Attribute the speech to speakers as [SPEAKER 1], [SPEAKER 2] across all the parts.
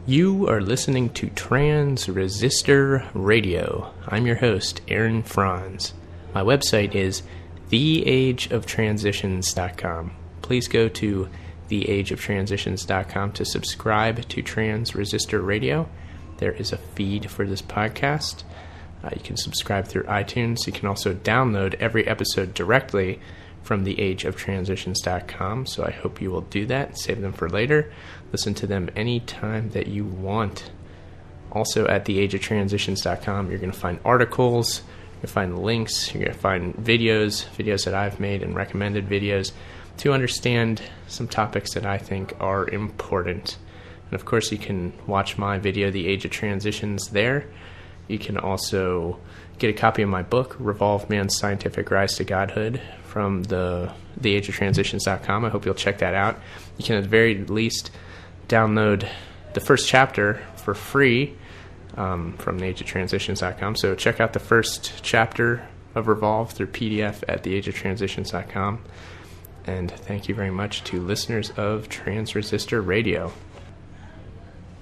[SPEAKER 1] You are listening to Trans Resistor Radio. I'm your host, Aaron Franz. My website is theageoftransitions.com. Please go to theageoftransitions.com to subscribe to Trans Resistor Radio. There is a feed for this podcast. You can subscribe through iTunes. You can also download every episode directly from theageoftransitions.com, so I hope you will do that. Save them for later. Listen to them anytime that you want. Also at theageoftransitions.com, you're going to find articles, you're going to find links, you're going to find videos that I've made and recommended videos to understand some topics that I think are important. And of course, you can watch my video, The Age of Transitions, there. You can also get a copy of my book, Revolve Man's Scientific Rise to Godhood, from theageoftransitions.com. I hope you'll check that out. You can at the very least download the first chapter for free from theageoftransitions.com. So check out the first chapter of Revolve through PDF at theageoftransitions.com. And thank you very much to listeners of Trans Resistor Radio.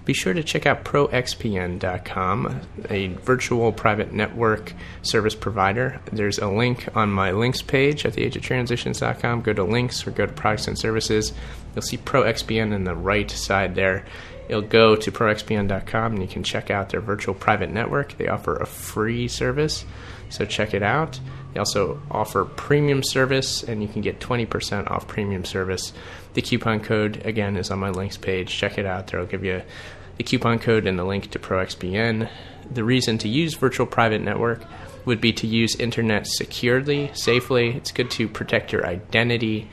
[SPEAKER 1] Be sure to check out proxpn.com, a virtual private network service provider. There's a link on my links page at theageoftransitions.com. Go to links or go to products and services. You'll see ProXPN in the right side there. You'll go to proxpn.com and you can check out their virtual private network. They offer a free service, so check it out. They also offer premium service, and you can get 20% off premium service. The coupon code, again, is on my links page. Check it out. There will give you the coupon code and the link to ProXPN. The reason to use virtual private network would be to use internet securely, safely. It's good to protect your identity.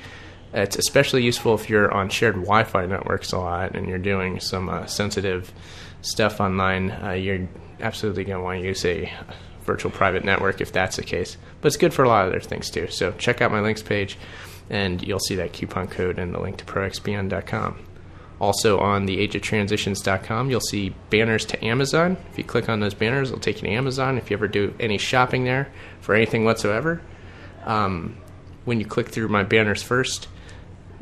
[SPEAKER 1] It's especially useful if you're on shared Wi-Fi networks a lot and you're doing some sensitive stuff online. You're absolutely going to want to use a virtual private network if that's the case. But it's good for a lot of other things too. So check out my links page and you'll see that coupon code and the link to proxpn.com. Also on theageoftransitions.com, you'll see banners to Amazon. If you click on those banners, it'll take you to Amazon. If you ever do any shopping there for anything whatsoever, when you click through my banners first,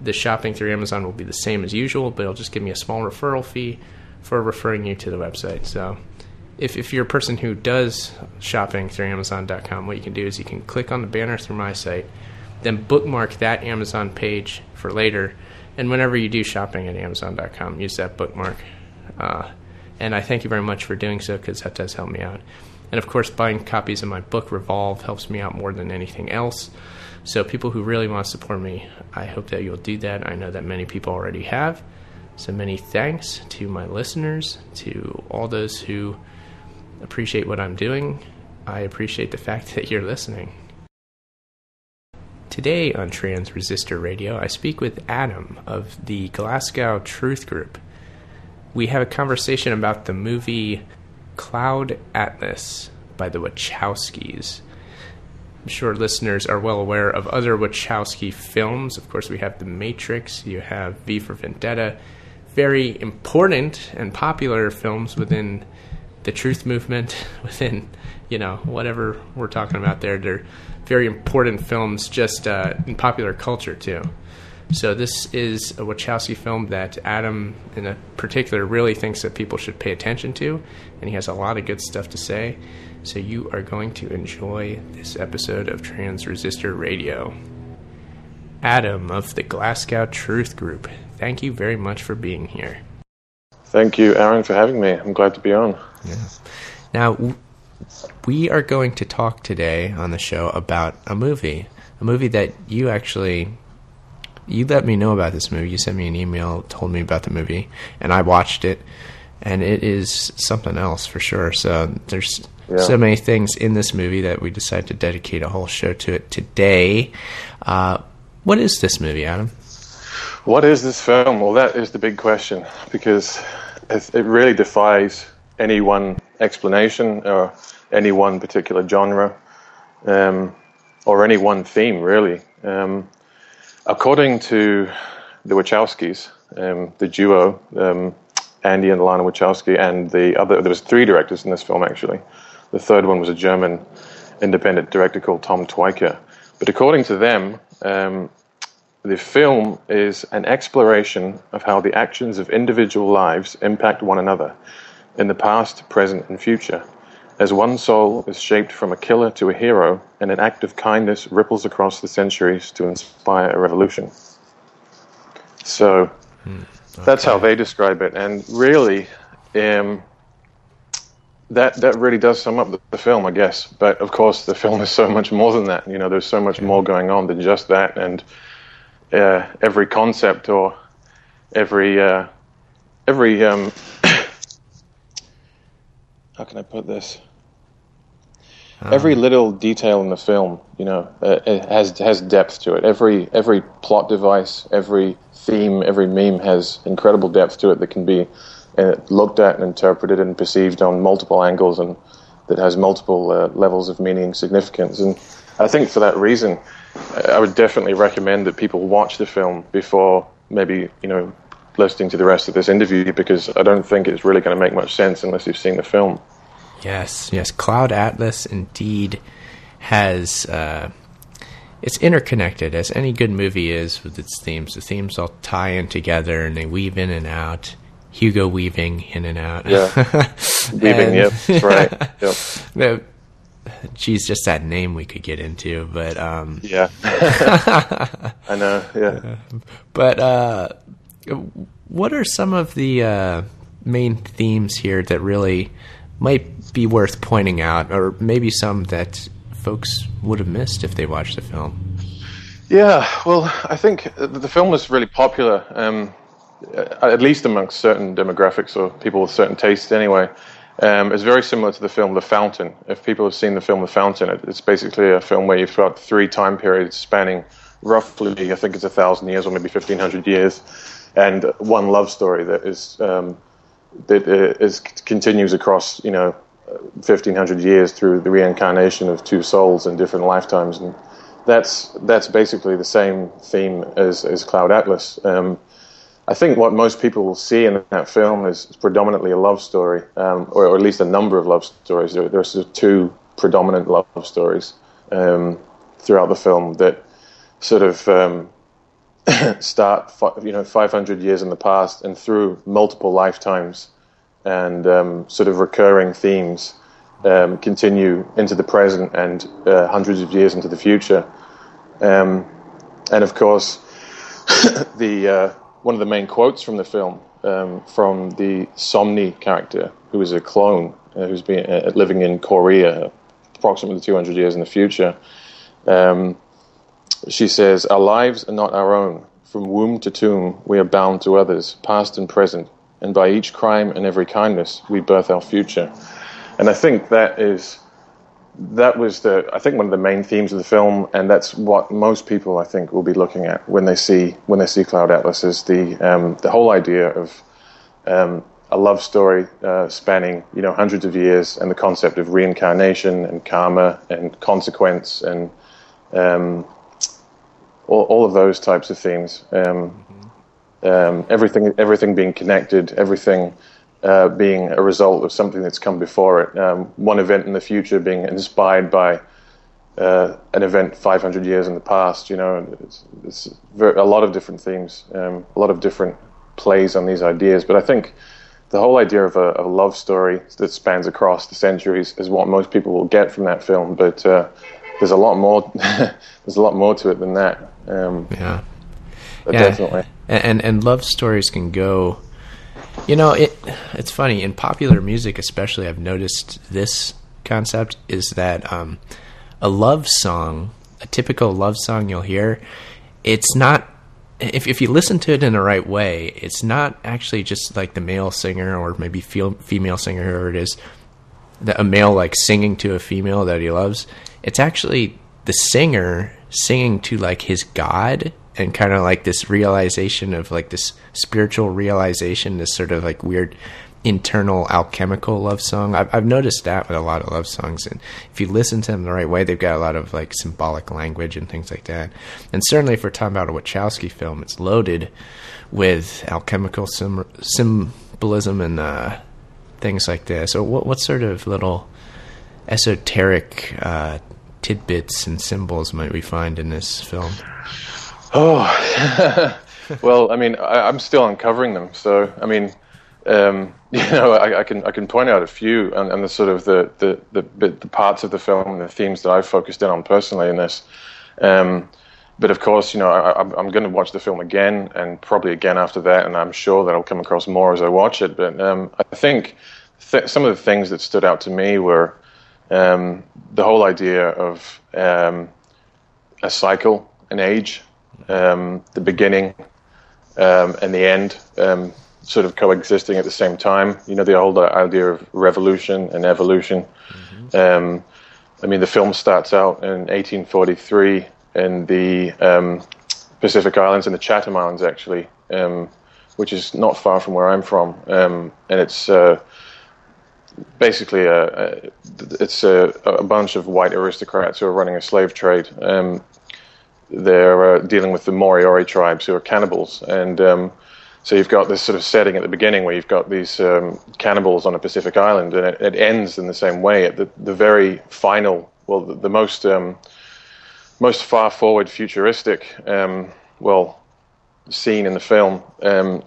[SPEAKER 1] the shopping through Amazon will be the same as usual, but it'll just give me a small referral fee for referring you to the website. So if you're a person who does shopping through Amazon.com, what you can do is you can click on the banner through my site, then bookmark that Amazon page for later, and whenever you do shopping at Amazon.com, use that bookmark. And I thank you very much for doing so, because that does help me out. And of course, buying copies of my book, Revolve, helps me out more than anything else. So people who really want to support me, I hope that you'll do that. I know that many people already have. So many thanks to my listeners, to all those who appreciate what I'm doing. I appreciate the fact that you're listening. Today on Trans Resistor Radio, I speak with Adam of the Glasgow Truth Group. We have a conversation about the movie Cloud Atlas by the Wachowskis. I'm sure listeners are well aware of other Wachowski films. Of course, we have The Matrix, you have V for Vendetta, very important and popular films within the truth movement, within, whatever we're talking about there. They're very important films just in popular culture, too. So this is a Wachowski film that Adam, in a particular, really thinks that people should pay attention to, and he has a lot of good stuff to say. So you are going to enjoy this episode of Trans Resistor Radio. Adam of the Glasgow Truth Group, thank you very much for being here.
[SPEAKER 2] Thank you, Aaron, for having me. I'm glad to be on.
[SPEAKER 1] Yeah. Now, we are going to talk today on the show about a movie that you let me know about this movie. You sent me an email, told me about the movie, and I watched it, and it is something else for sure. So there's so many things in this movie that we decided to dedicate a whole show to it today. What is this movie, Adam?
[SPEAKER 2] What is this film? Well, that is the big question, because it really defies any one explanation or any one particular genre or any one theme, really. According to the Wachowskis, the duo, Andy and Lana Wachowski, and there was 3 directors in this film, actually. The third one was a German independent director called Tykwer. But according to them, the film is an exploration of how the actions of individual lives impact one another in the past, present, and future. As one soul is shaped from a killer to a hero, and an act of kindness ripples across the centuries to inspire a revolution. So that's how they describe it. And really, that really does sum up the film, I guess. But of course, the film is so much more than that. There's so much more going on than just that. And every concept or every how can I put this? Every little detail in the film, it has depth to it. Every plot device, every theme, every meme has incredible depth to it that can be looked at and interpreted and perceived on multiple angles, and that has multiple levels of meaning, significance. And I think for that reason, I would definitely recommend that people watch the film before maybe listening to the rest of this interview, because I don't think it's really going to make much sense unless you've seen the film.
[SPEAKER 1] Yes. Cloud Atlas indeed has, it's interconnected, as any good movie is with its themes. The themes all tie in together and they weave in and out. Hugo Weaving in and out.
[SPEAKER 2] Yeah. Weaving, yep, that's right. Yep.
[SPEAKER 1] Geez, just that name we could get into, but
[SPEAKER 2] yeah. I know, yeah.
[SPEAKER 1] But what are some of the main themes here that really might be worth pointing out, or maybe some that folks would have missed if they watched the film?
[SPEAKER 2] Yeah, well, I think the film was really popular, at least amongst certain demographics or people with certain tastes anyway. It's very similar to the film The Fountain. If people have seen the film The Fountain, it's basically a film where you've got 3 time periods spanning roughly, I think it's 1,000 years or maybe 1,500 years, and one love story that continues across 1,500 years through the reincarnation of 2 souls in different lifetimes, and that's basically the same theme as Cloud Atlas. I think what most people will see in that film is predominantly a love story, or at least a number of love stories. There's 2 predominant love stories throughout the film that sort of start 500 years in the past and through multiple lifetimes, and sort of recurring themes continue into the present and hundreds of years into the future. And of course, one of the main quotes from the film, from the Sonmi character, who is a clone who's been living in Korea approximately 200 years in the future. She says, "Our lives are not our own. From womb to tomb, we are bound to others, past and present, and by each crime and every kindness, we birth our future." And I think that was one of the main themes of the film, and that's what most people, I think, will be looking at when they see Cloud Atlas, is the whole idea of a love story spanning hundreds of years, and the concept of reincarnation and karma and consequence and all of those types of themes. Everything being connected, everything being a result of something that's come before it. One event in the future being inspired by an event 500 years in the past. It's a lot of different themes, a lot of different plays on these ideas. But I think the whole idea of a love story that spans across the centuries is what most people will get from that film. But there's a lot more. There's a lot more to it than that.
[SPEAKER 1] Yeah,
[SPEAKER 2] definitely.
[SPEAKER 1] And love stories can go. It's funny, in popular music especially, I've noticed this concept is that a love song, a typical love song you'll hear, it's not, if you listen to it in the right way, it's not actually just like the male singer or maybe female singer, whoever it is, a male like singing to a female that he loves. It's actually the singer singing to like his God, and kind of like this realization of like this spiritual realization, this sort of like weird internal alchemical love song. I've noticed that with a lot of love songs, and if you listen to them the right way, they've got a lot of like symbolic language and things like that. And certainly if we're talking about a Wachowski film, it's loaded with alchemical symbolism and things like that. So what sort of little esoteric tidbits and symbols might we find in this film?
[SPEAKER 2] Oh, well, I mean, I'm still uncovering them. So, I mean, I can point out a few, and the sort of the parts of the film and the themes that I've focused in on personally in this. But of course, I'm going to watch the film again, and probably again after that, and I'm sure that I'll come across more as I watch it. But I think some of the things that stood out to me were the whole idea of a cycle, an age, the beginning and the end, sort of coexisting at the same time. The whole idea of revolution and evolution. Mm-hmm. I mean, the film starts out in 1843 in the Pacific Islands, in the Chatham Islands, actually, which is not far from where I'm from, and it's basically a bunch of white aristocrats who are running a slave trade. They're dealing with the Moriori tribes, who are cannibals, and so you've got this sort of setting at the beginning where you've got these cannibals on a Pacific island, and it ends in the same way. At the very final, well, the most far forward futuristic scene in the film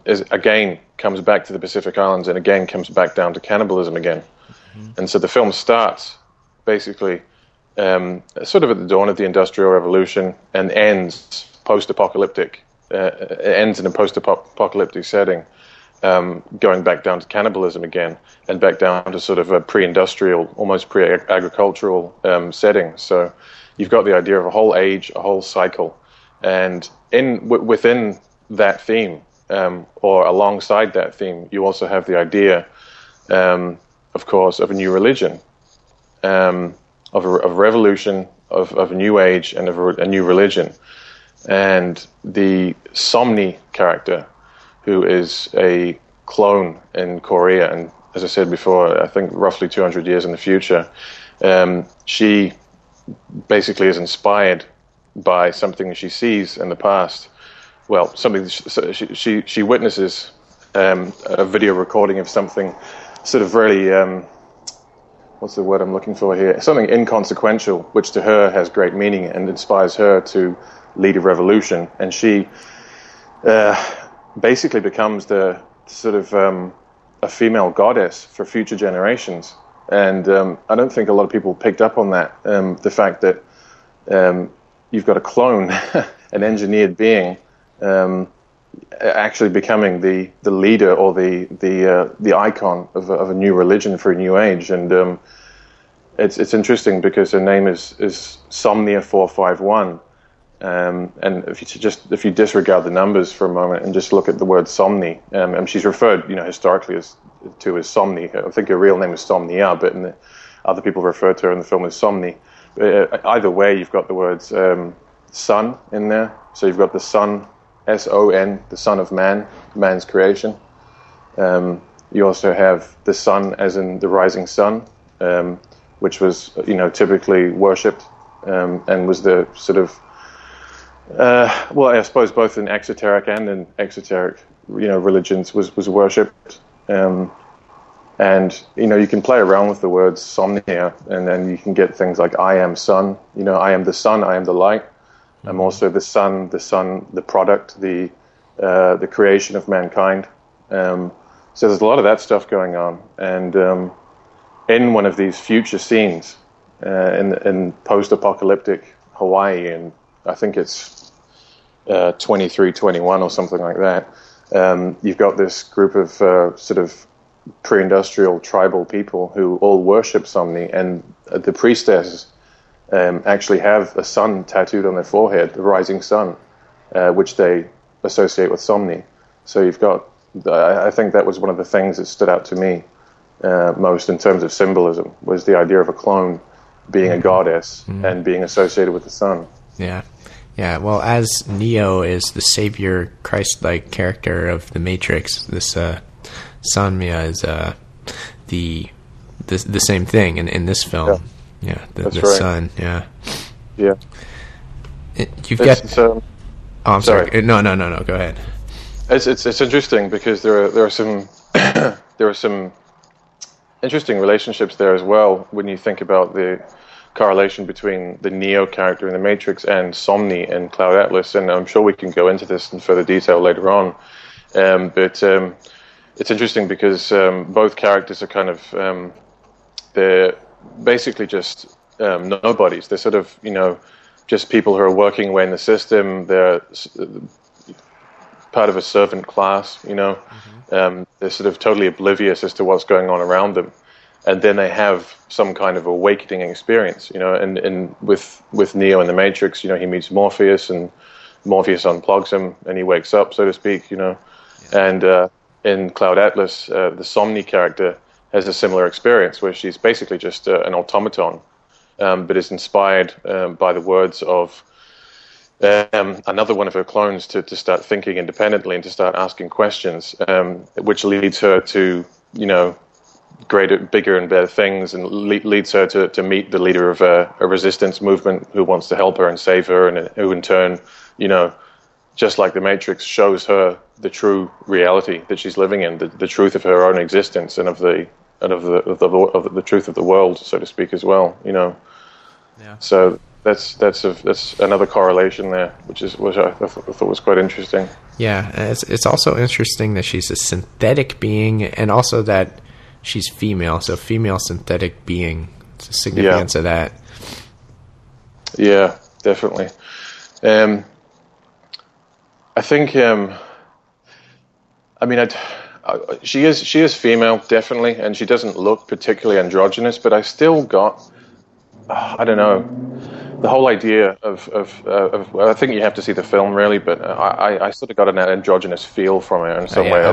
[SPEAKER 2] is again comes back to the Pacific Islands and again comes back down to cannibalism again. Mm-hmm. And so the film starts basically sort of at the dawn of the Industrial Revolution and ends post-apocalyptic. It ends in a post-apocalyptic setting, going back down to cannibalism again and back down to sort of a pre-industrial, almost pre-agricultural setting. So you've got the idea of a whole age, a whole cycle, and within that theme, or alongside that theme, you also have the idea, of course, of a new religion, of a revolution, of a new age, and of a new religion. And the Sonmi character, who is a clone in Korea, and as I said before, I think roughly 200 years in the future, she basically is inspired by something she sees in the past. Well, something she witnesses a video recording of something sort of really, what's the word I'm looking for here? Something inconsequential, which to her has great meaning and inspires her to lead a revolution. And she basically becomes the sort of a female goddess for future generations. And I don't think a lot of people picked up on that, the fact that you've got a clone, an engineered being, actually becoming the leader or the icon of a new religion for a new age. And it's interesting because her name is Sonmia 451. And if you disregard the numbers for a moment and just look at the word Sonmi, and she's referred, historically as Sonmi. I think her real name is Sonmia, but other people refer to her in the film as Sonmi. Either way, you've got the words son in there. So you've got the son, S-O-N, the son of man, man's creation. You also have the sun as in the rising sun, which was typically worshipped and was the sort of I suppose both in exoteric and in exoteric, religions was worshipped. And you can play around with the words Sonmia, and then you can get things like I am sun. I am the sun, I am the light. I'm also the sun, the product, the creation of mankind. So there's a lot of that stuff going on. And in one of these future scenes, in post-apocalyptic Hawaii, and I think it's 2321 or something like that, you've got this group of sort of pre-industrial tribal people who all worship Sonmi, and the priestesses actually have a sun tattooed on their forehead, the rising sun, which they associate with Sonmi. So you've got, I think that was one of the things that stood out to me most in terms of symbolism, was the idea of a clone being a goddess and being associated with the sun. Yeah.
[SPEAKER 1] Yeah, well, as Neo is the savior, Christ-like character of the Matrix, this Sonmia is the same thing in this film. Yeah, the
[SPEAKER 2] right.
[SPEAKER 1] sun. Yeah. You've got. I'm sorry. No. Go ahead.
[SPEAKER 2] It's interesting because there are some there are some interesting relationships there as well when you think about the correlation between the Neo character in The Matrix and Sonmi in Cloud Atlas, and I'm sure we can go into this in further detail later on. But it's interesting because both characters are kind of they're basically just nobodies. They're sort of, just people who are working away in the system. They're part of a servant class, they're sort of totally oblivious as to what's going on around them. And then they have some kind of awakening experience, and with Neo in The Matrix, he meets Morpheus, and Morpheus unplugs him and he wakes up, so to speak, And in Cloud Atlas, the Sonmi character has a similar experience where she's basically just an automaton, but is inspired by the words of another one of her clones to start thinking independently and to start asking questions, which leads her to, greater, bigger and better things, and leads her to meet the leader of a resistance movement who wants to help her and save her, and who in turn, just like The Matrix, shows her the true reality that she's living in, the truth of her own existence and of the truth of the world, so to speak, as well.
[SPEAKER 1] Yeah.
[SPEAKER 2] So that's another correlation there, which I thought was quite interesting.
[SPEAKER 1] Yeah, it's also interesting that she's a synthetic being, and also that she's female. So female synthetic being. It's the significance of that.
[SPEAKER 2] Yeah, definitely. I think. She is female, definitely, and she doesn't look particularly androgynous. But I still got, I don't know, the whole idea of I think you have to see the film really, but I sort of got an androgynous feel from it in some way.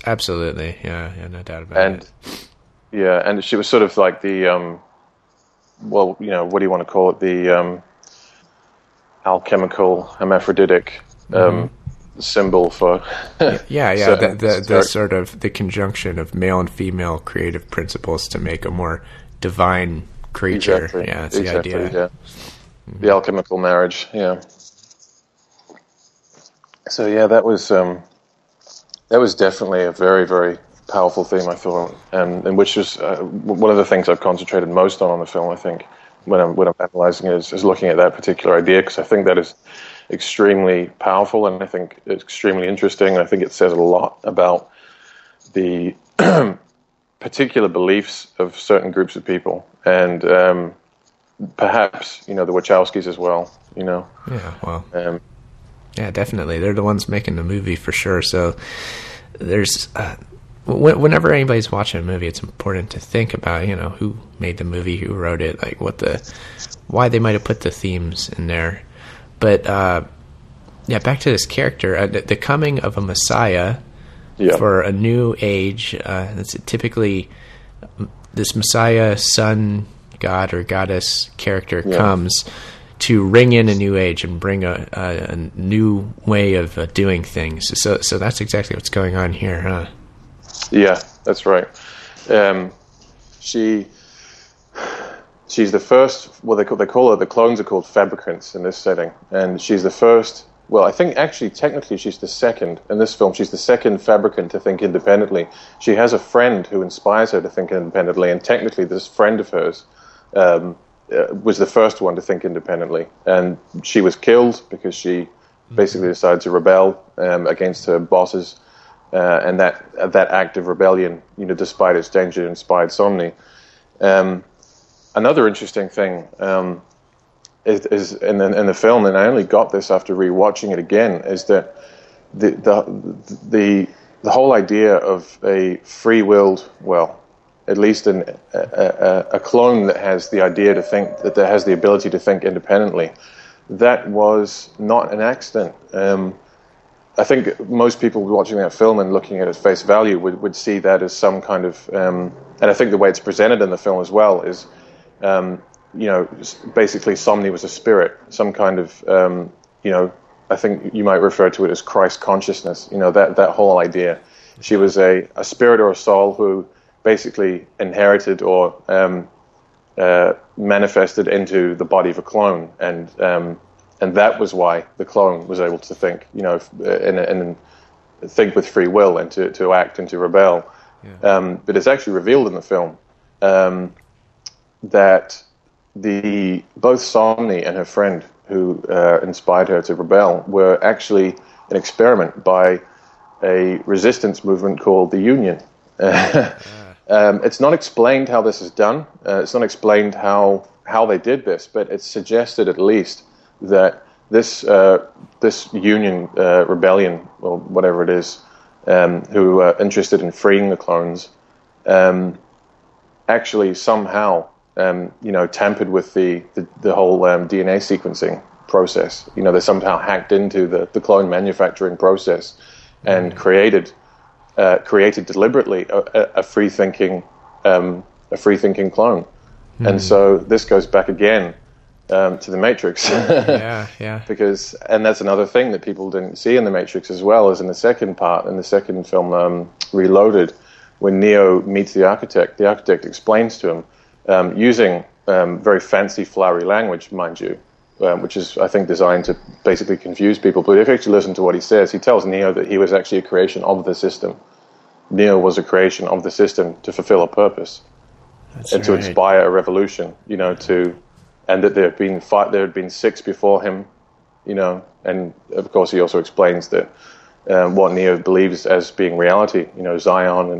[SPEAKER 1] Absolutely, yeah, no doubt about it.
[SPEAKER 2] Yeah, and she was sort of like the, what do you want to call it? The alchemical hermaphroditic symbol for
[SPEAKER 1] the sort of the conjunction of male and female creative principles to make a more divine creature.
[SPEAKER 2] Exactly.
[SPEAKER 1] Yeah, that's the idea.
[SPEAKER 2] Yeah. Mm-hmm. The alchemical marriage. Yeah. So yeah, that was definitely a very, very powerful theme, I thought, and which is one of the things I've concentrated most on the film. I think when I'm analyzing it is looking at that particular idea, because I think that is extremely powerful, and I think it's extremely interesting, and I think it says a lot about the particular beliefs of certain groups of people, and perhaps the Wachowskis as well.
[SPEAKER 1] Yeah, well, yeah, definitely, they're the ones making the movie for sure. So there's whenever anybody's watching a movie, it's important to think about who made the movie, who wrote it, like why they might have put the themes in there. But back to this character, the coming of a Messiah for a new age. It's typically this Messiah, son, god, or goddess character comes to ring in a new age and bring a new way of doing things. So that's exactly what's going on here, huh?
[SPEAKER 2] Yeah, that's right. She's the first. Well, they call her, the clones are called fabricants in this setting, and she's the first. Well, I think actually, technically, she's the second in this film. She's the second fabricant to think independently. She has a friend who inspires her to think independently, and technically, this friend of hers was the first one to think independently, and she was killed because she basically decided to rebel against her bosses, and that act of rebellion, despite its danger, inspired Sonmi. Another interesting thing is in the film, and I only got this after rewatching it again, is that the whole idea of a free-willed, well, at least a clone that has the idea to think, that has the ability to think independently, that was not an accident. I think most people watching that film and looking at its face value would see that as some kind of, and I think the way it's presented in the film as well is, basically Sonmi was a spirit, some kind of, I think you might refer to it as Christ consciousness, that whole idea. She was a spirit or a soul who basically inherited or manifested into the body of a clone, and that was why the clone was able to think, and think with free will and to act and to rebel. Yeah. But it's actually revealed in the film that both Sonmi and her friend who inspired her to rebel were actually an experiment by a resistance movement called the Union. It's not explained how this is done. It's not explained how they did this, but it's suggested at least that this Union rebellion, or whatever it is, who are interested in freeing the clones, actually somehow tampered with the whole DNA sequencing process. They somehow hacked into the clone manufacturing process and created deliberately a free thinking clone. And so this goes back again to the Matrix.
[SPEAKER 1] Yeah.
[SPEAKER 2] And that's another thing that people didn't see in the Matrix as well, as in the second film, Reloaded, when Neo meets the architect explains to him, using very fancy, flowery language, mind you, which is, I think, designed to basically confuse people. But if you actually listen to what he says, he tells Neo that he was actually a creation of the system. Neo was a creation of the system to fulfill a purpose.
[SPEAKER 1] That's
[SPEAKER 2] and to inspire a revolution, and that there had been 6 before him, and of course he also explains that what Neo believes as being reality, Zion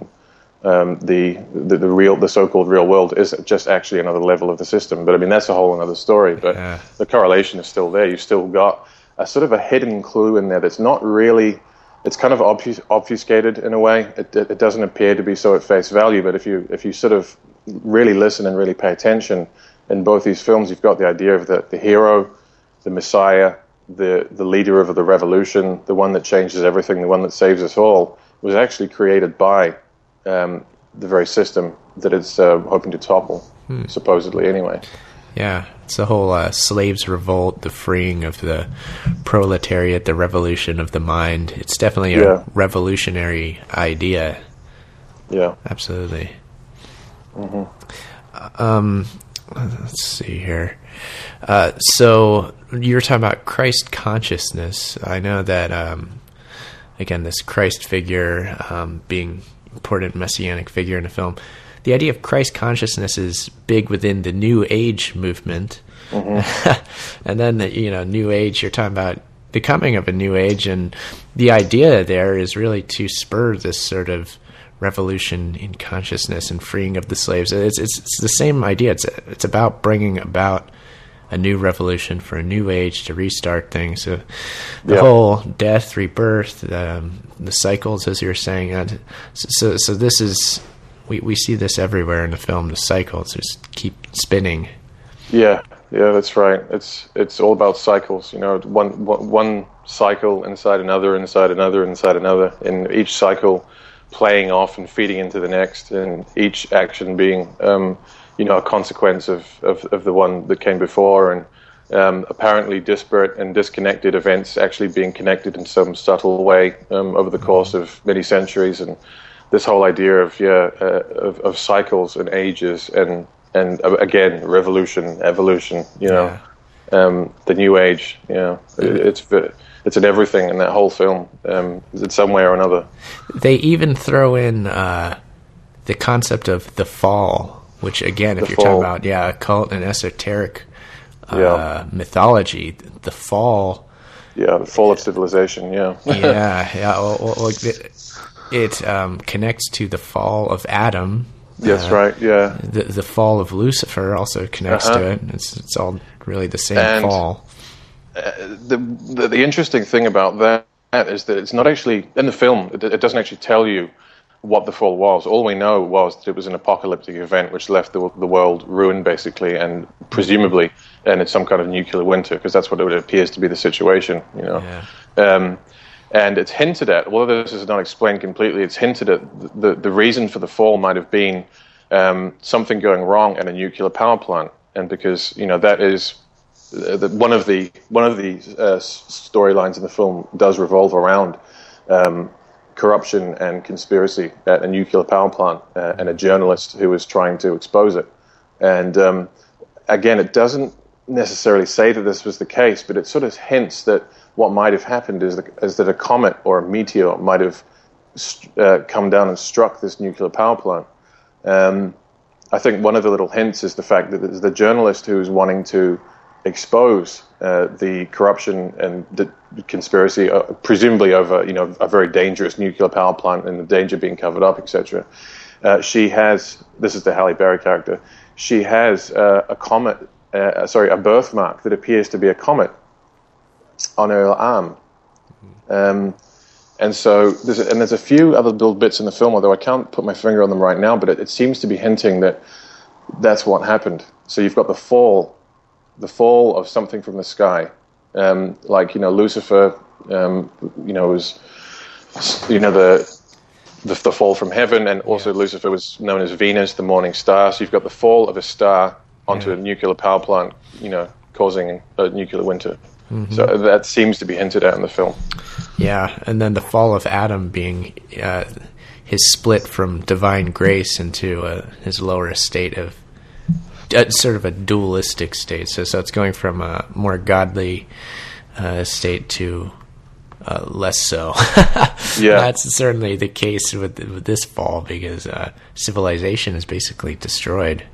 [SPEAKER 2] and the so-called real world is just actually another level of the system. But I mean, that's a whole another story. But the correlation is still there. You've still got a sort of a hidden clue in there that's not really. It's kind of obfuscated in a way. It doesn't appear to be so at face value. But if you sort of really listen and really pay attention, in both these films, you've got the idea of the hero, the Messiah, the leader of the revolution, the one that changes everything, the one that saves us all, was actually created by the very system that it's hoping to topple, supposedly anyway.
[SPEAKER 1] Yeah, it's the whole slaves revolt, the freeing of the proletariat, the revolution of the mind. It's definitely a revolutionary idea.
[SPEAKER 2] Yeah.
[SPEAKER 1] Absolutely.
[SPEAKER 2] Mm-hmm.
[SPEAKER 1] Let's see here. So you're talking about Christ consciousness. I know that, again, this Christ figure being important messianic figure in a film. The idea of Christ consciousness is big within the New Age movement. Mm-hmm. And then, New Age, you're talking about the coming of a New Age, and the idea there is really to spur this sort of revolution in consciousness and freeing of the slaves. It's the same idea. It's about bringing about a new revolution for a new age to restart things. So the whole death, rebirth, the cycles, as you were saying. So this is, we see this everywhere in the film. The cycles just keep spinning. Yeah,
[SPEAKER 2] that's right. It's all about cycles. One cycle inside another, inside another, inside another, and each cycle playing off and feeding into the next, and each action being a consequence of the one that came before, and apparently disparate and disconnected events actually being connected in some subtle way over the course of many centuries. And this whole idea of cycles and ages and again, revolution, evolution, the New Age, it's in everything in that whole film, in some way or another.
[SPEAKER 1] They even throw in the concept of the fall, which again, if you're talking about occult and esoteric mythology, the fall.
[SPEAKER 2] Yeah, the fall of civilization.
[SPEAKER 1] It connects to the fall of Adam.
[SPEAKER 2] Yes, right. Yeah.
[SPEAKER 1] The fall of Lucifer also connects to it. It's all really the same fall.
[SPEAKER 2] The interesting thing about that is that it's not actually in the film. It doesn't actually tell you what the fall was. All we know was that it was an apocalyptic event which left the world ruined, basically, and presumably, and it's some kind of nuclear winter, because that's what it appears to be the situation. And it's hinted at, although this is not explained completely, it's hinted at the reason for the fall might have been something going wrong at a nuclear power plant, and because that is one of the storylines in the film does revolve around corruption and conspiracy at a nuclear power plant, and a journalist who was trying to expose it. And again, it doesn't necessarily say that this was the case, but it sort of hints that what might have happened is that a comet or a meteor might have come down and struck this nuclear power plant. I think one of the little hints is the fact that there's the journalist who's wanting to expose the corruption and the conspiracy, presumably over a very dangerous nuclear power plant and the danger being covered up, etc. She has, this is the Halle Berry character, she has a birthmark that appears to be a comet on her arm. And so there's a few other little bits in the film, although I can't put my finger on them right now, but it seems to be hinting that that's what happened. So you've got the fall of something from the sky, Lucifer, was the fall from heaven, and also Lucifer was known as Venus, the morning star. So you've got the fall of a star onto a nuclear power plant, causing a nuclear winter. Mm-hmm. So that seems to be hinted at in the film.
[SPEAKER 1] Yeah, and then the fall of Adam being his split from divine grace into his lower state of sort of a dualistic state. So it's going from a more godly state to less so. Yeah, that's certainly the case with this fall, because civilization is basically destroyed.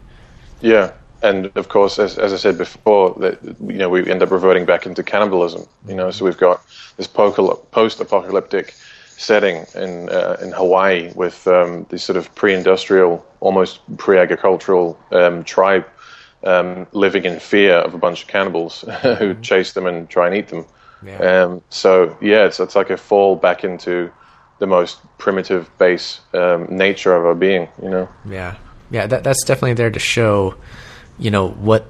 [SPEAKER 2] Yeah. And of course, as I said before, that we end up reverting back into cannibalism. So we've got this post-apocalyptic setting in Hawaii with this sort of pre-industrial, almost pre-agricultural tribe living in fear of a bunch of cannibals who chase them and try and eat them. Yeah. It's like a fall back into the most primitive, base nature of our being.
[SPEAKER 1] Yeah, that's definitely there to show what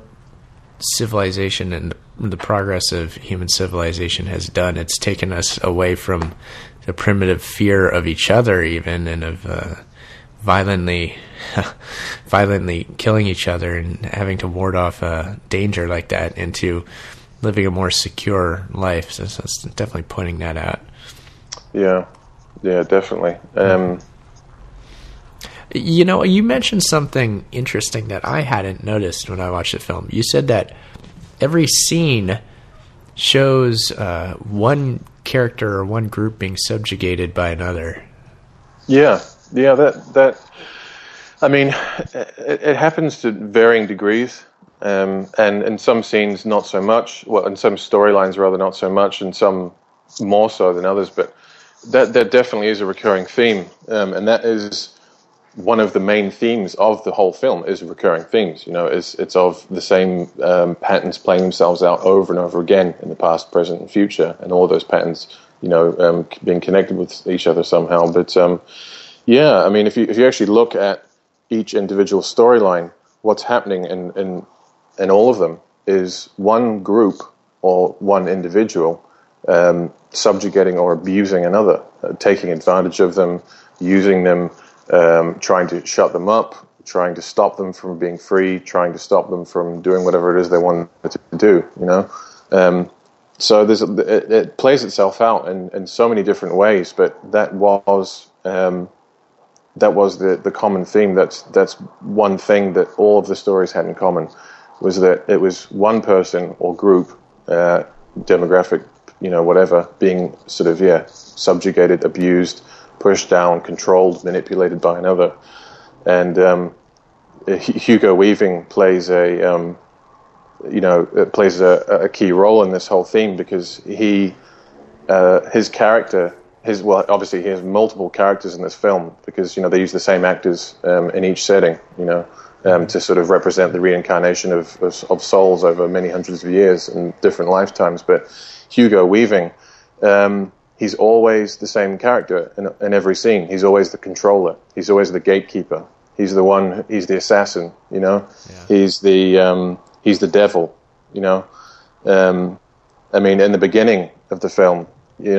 [SPEAKER 1] civilization and the progress of human civilization has done. It's taken us away from the primitive fear of each other, even, and of violently killing each other and having to ward off danger like that, into living a more secure life. So it's definitely pointing that out.
[SPEAKER 2] Yeah, definitely.
[SPEAKER 1] You mentioned something interesting that I hadn't noticed when I watched the film. You said that every scene shows one character or one group being subjugated by another.
[SPEAKER 2] Yeah. That. I mean, it happens to varying degrees, and in some scenes not so much. Well, in some storylines rather not so much, and some more so than others. But that definitely is a recurring theme, and that is one of the main themes of the whole film. Is recurring themes. It's of the same patterns playing themselves out over and over again in the past, present, and future, and all those patterns, being connected with each other somehow. But I mean, if you actually look at each individual storyline, what's happening in all of them is one group or one individual subjugating or abusing another, taking advantage of them, using them. Trying to shut them up, trying to stop them from being free, trying to stop them from doing whatever it is they want to do, So it plays itself out in so many different ways, but that was the common theme. That's one thing that all of the stories had in common, was that it was one person or group, demographic, whatever, being sort of, subjugated, abused, pushed down, controlled, manipulated by another. And Hugo Weaving plays a key role in this whole theme, because his character, obviously he has multiple characters in this film, because they use the same actors in each setting, to sort of represent the reincarnation of souls over many hundreds of years and different lifetimes. But Hugo Weaving, he's always the same character in every scene. He's always the controller. He's always the gatekeeper. He's the assassin, Yeah. He's the devil, I mean, in the beginning of the film, he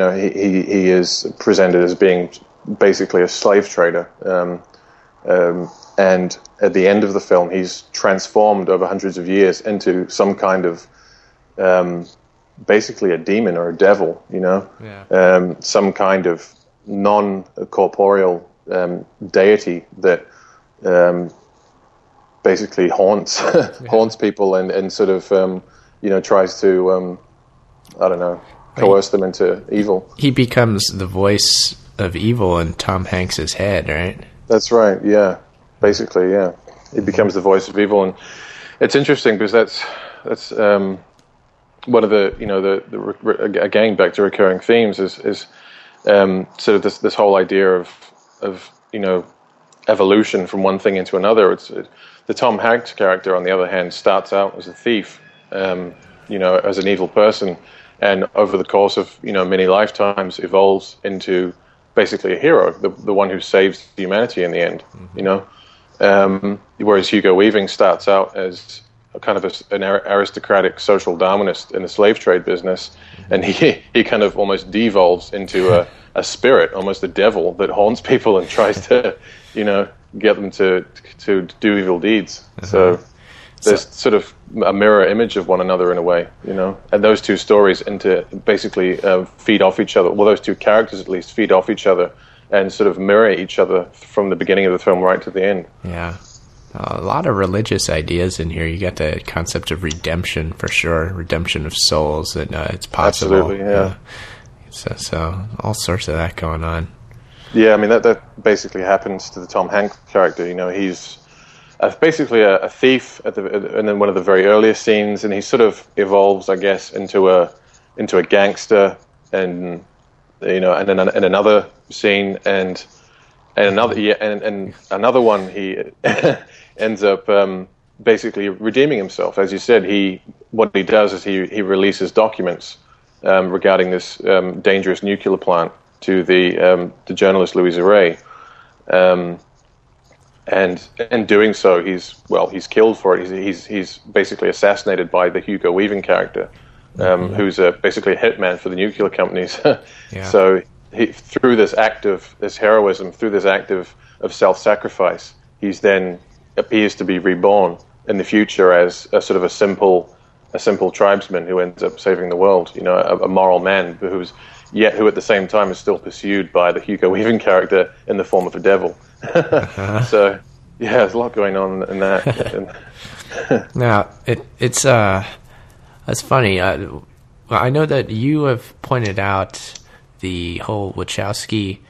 [SPEAKER 2] is presented as being basically a slave trader. And at the end of the film, he's transformed over hundreds of years into some kind of basically a demon or a devil, some kind of non-corporeal deity that basically haunts people and sort of tries to coerce them into evil.
[SPEAKER 1] He becomes the voice of evil in Tom Hanks's head, right?
[SPEAKER 2] That's right. Yeah, basically, yeah. He becomes the voice of evil, and it's interesting because that's one of the again back to recurring themes is sort of this whole idea of evolution from one thing into another. The Tom Hanks character, on the other hand, starts out as a thief, as an evil person, and over the course of many lifetimes evolves into basically a hero, the one who saves humanity in the end. Whereas Hugo Weaving starts out as a kind of an aristocratic social Darwinist in the slave trade business, and he kind of almost devolves into a spirit, almost a devil that haunts people and tries to get them to do evil deeds. So there's sort of a mirror image of one another in a way, and those two stories basically feed off each other. Well, those two characters at least feed off each other and sort of mirror each other from the beginning of the film right to the end.
[SPEAKER 1] Yeah. A lot of religious ideas in here. You got the concept of redemption for sure, redemption of souls, and it's possible.
[SPEAKER 2] Absolutely, yeah.
[SPEAKER 1] So all sorts of that going on.
[SPEAKER 2] Yeah, I mean that basically happens to the Tom Hanks character. He's basically a thief and then one of the very earliest scenes, and he sort of evolves, I guess, into a gangster, and and another scene, and another one, he ends up basically redeeming himself. As you said, what he does is he releases documents regarding this dangerous nuclear plant to the journalist Louisa Ray, and in doing so, he's killed for it. He's basically assassinated by the Hugo Weaving character, who's basically a hitman for the nuclear companies. So through this act of heroism, through this act of self-sacrifice, he's then appears to be reborn in the future as a sort of a simple tribesman who ends up saving the world. A moral man who at the same time is still pursued by the Hugo Weaving character in the form of a devil. So yeah, there's a lot going on in that.
[SPEAKER 1] Now it's funny. I know that you have pointed out the whole Wachowski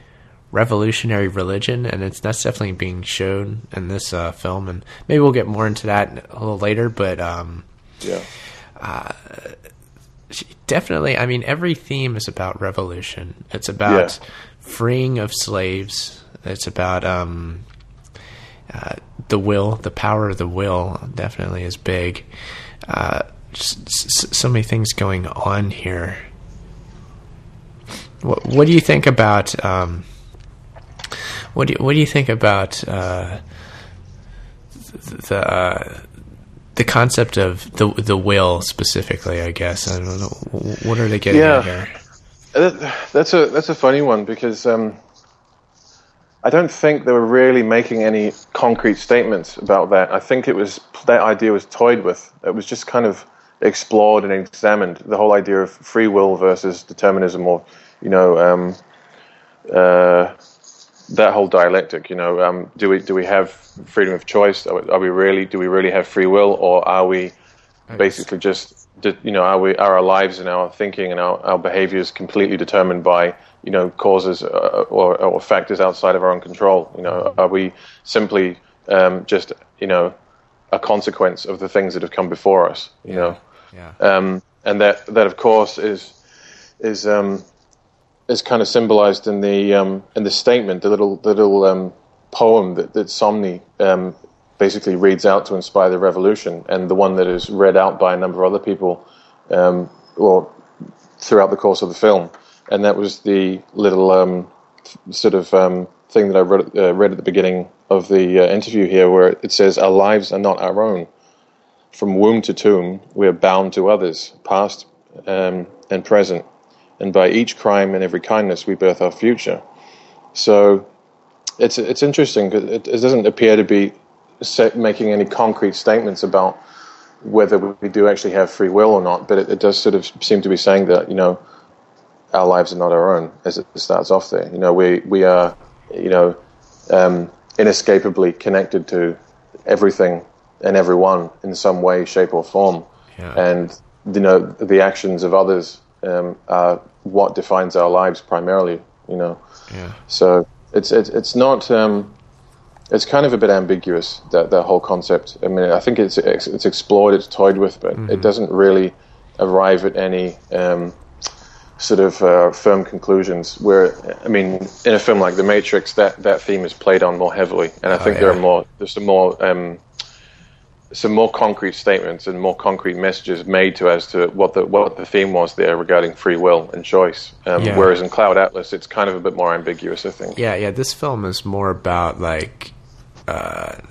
[SPEAKER 1] Revolutionary Religion, and that's definitely being shown in this film, and maybe we'll get more into that a little later. But definitely, I mean, every theme is about revolution. It's about freeing of slaves. It's about the will, the power of the will. Definitely is big. Just so many things going on here. What do you think about? What do you think about the concept of the will specifically? I guess I don't know. What are they getting at here?
[SPEAKER 2] That's a funny one, because I don't think they were really making any concrete statements about that. I think that idea was toyed with. It was just kind of explored and examined, the whole idea of free will versus determinism, or that whole dialectic. Do we have freedom of choice? Do we really have free will, or are we basically just are our lives and our thinking and our behaviors completely determined by causes or factors outside of our own control? Are we simply just a consequence of the things that have come before us? And that of course is kind of symbolized in the statement, the little poem that Sonmi basically reads out to inspire the revolution, and the one that is read out by a number of other people throughout the course of the film. And that was the little thing that I read at the beginning of the interview here, where it says, "Our lives are not our own. From womb to tomb, we are bound to others, past and present. And by each crime and every kindness, we birth our future." So it's interesting, because it doesn't appear to be making any concrete statements about whether we do actually have free will or not, but it does sort of seem to be saying that our lives are not our own, as it starts off there. We are inescapably connected to everything and everyone in some way, shape, or form, and the actions of others are what defines our lives primarily. So it's not it's kind of a bit ambiguous, that whole concept. I mean, I think it's explored, it's toyed with, but it doesn't really arrive at any sort of firm conclusions. Where, I mean, in a film like The Matrix, that theme is played on more heavily, and I think there's some more concrete statements and more concrete messages made to as to what the theme was there regarding free will and choice. Whereas in Cloud Atlas, it's kind of a bit more ambiguous, I think.
[SPEAKER 1] Yeah. This film is more about like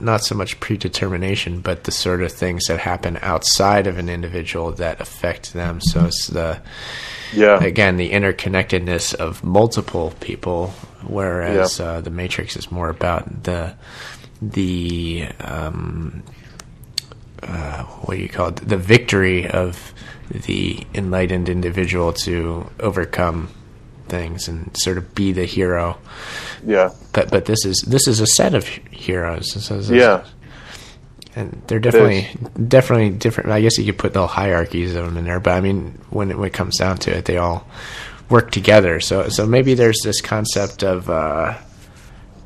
[SPEAKER 1] not so much predetermination, but the sort of things that happen outside of an individual that affect them. So it's again, the interconnectedness of multiple people, whereas The Matrix is more about the what do you call it? The victory of the enlightened individual to overcome things and sort of be the hero.
[SPEAKER 2] Yeah.
[SPEAKER 1] But this is a set of heroes. And they're definitely different. I guess you could put the hierarchies of them in there, but I mean, when it comes down to it, they all work together. So maybe there's this concept of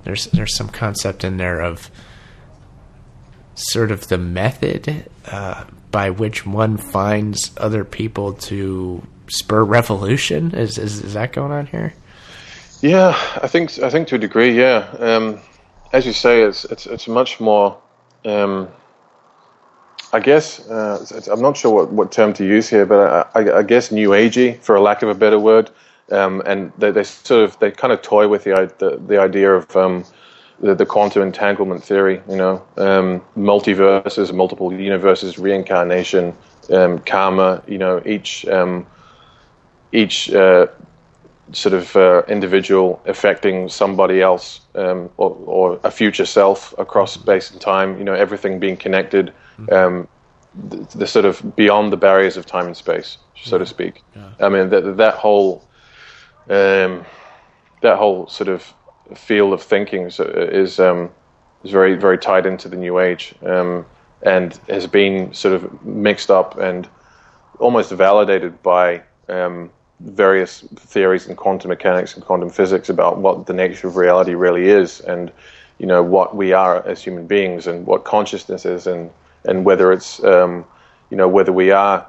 [SPEAKER 1] there's some concept in there of sort of the method by which one finds other people to spur revolution. Is that going on here?
[SPEAKER 2] Yeah, I think to a degree, yeah. As you say, it's much more. I guess I'm not sure what term to use here, but I guess new agey, for a lack of a better word. And they kind of toy with the idea of the quantum entanglement theory, multiverses, multiple universes, reincarnation, karma, each sort of individual affecting somebody else, or a future self across space and time, everything being connected, the sort of beyond the barriers of time and space, so to speak. I mean, that whole sort of field of thinking is very, very tied into the New Age, and has been sort of mixed up and almost validated by various theories in quantum mechanics and quantum physics about what the nature of reality really is, and what we are as human beings, and what consciousness is, and whether it's whether we are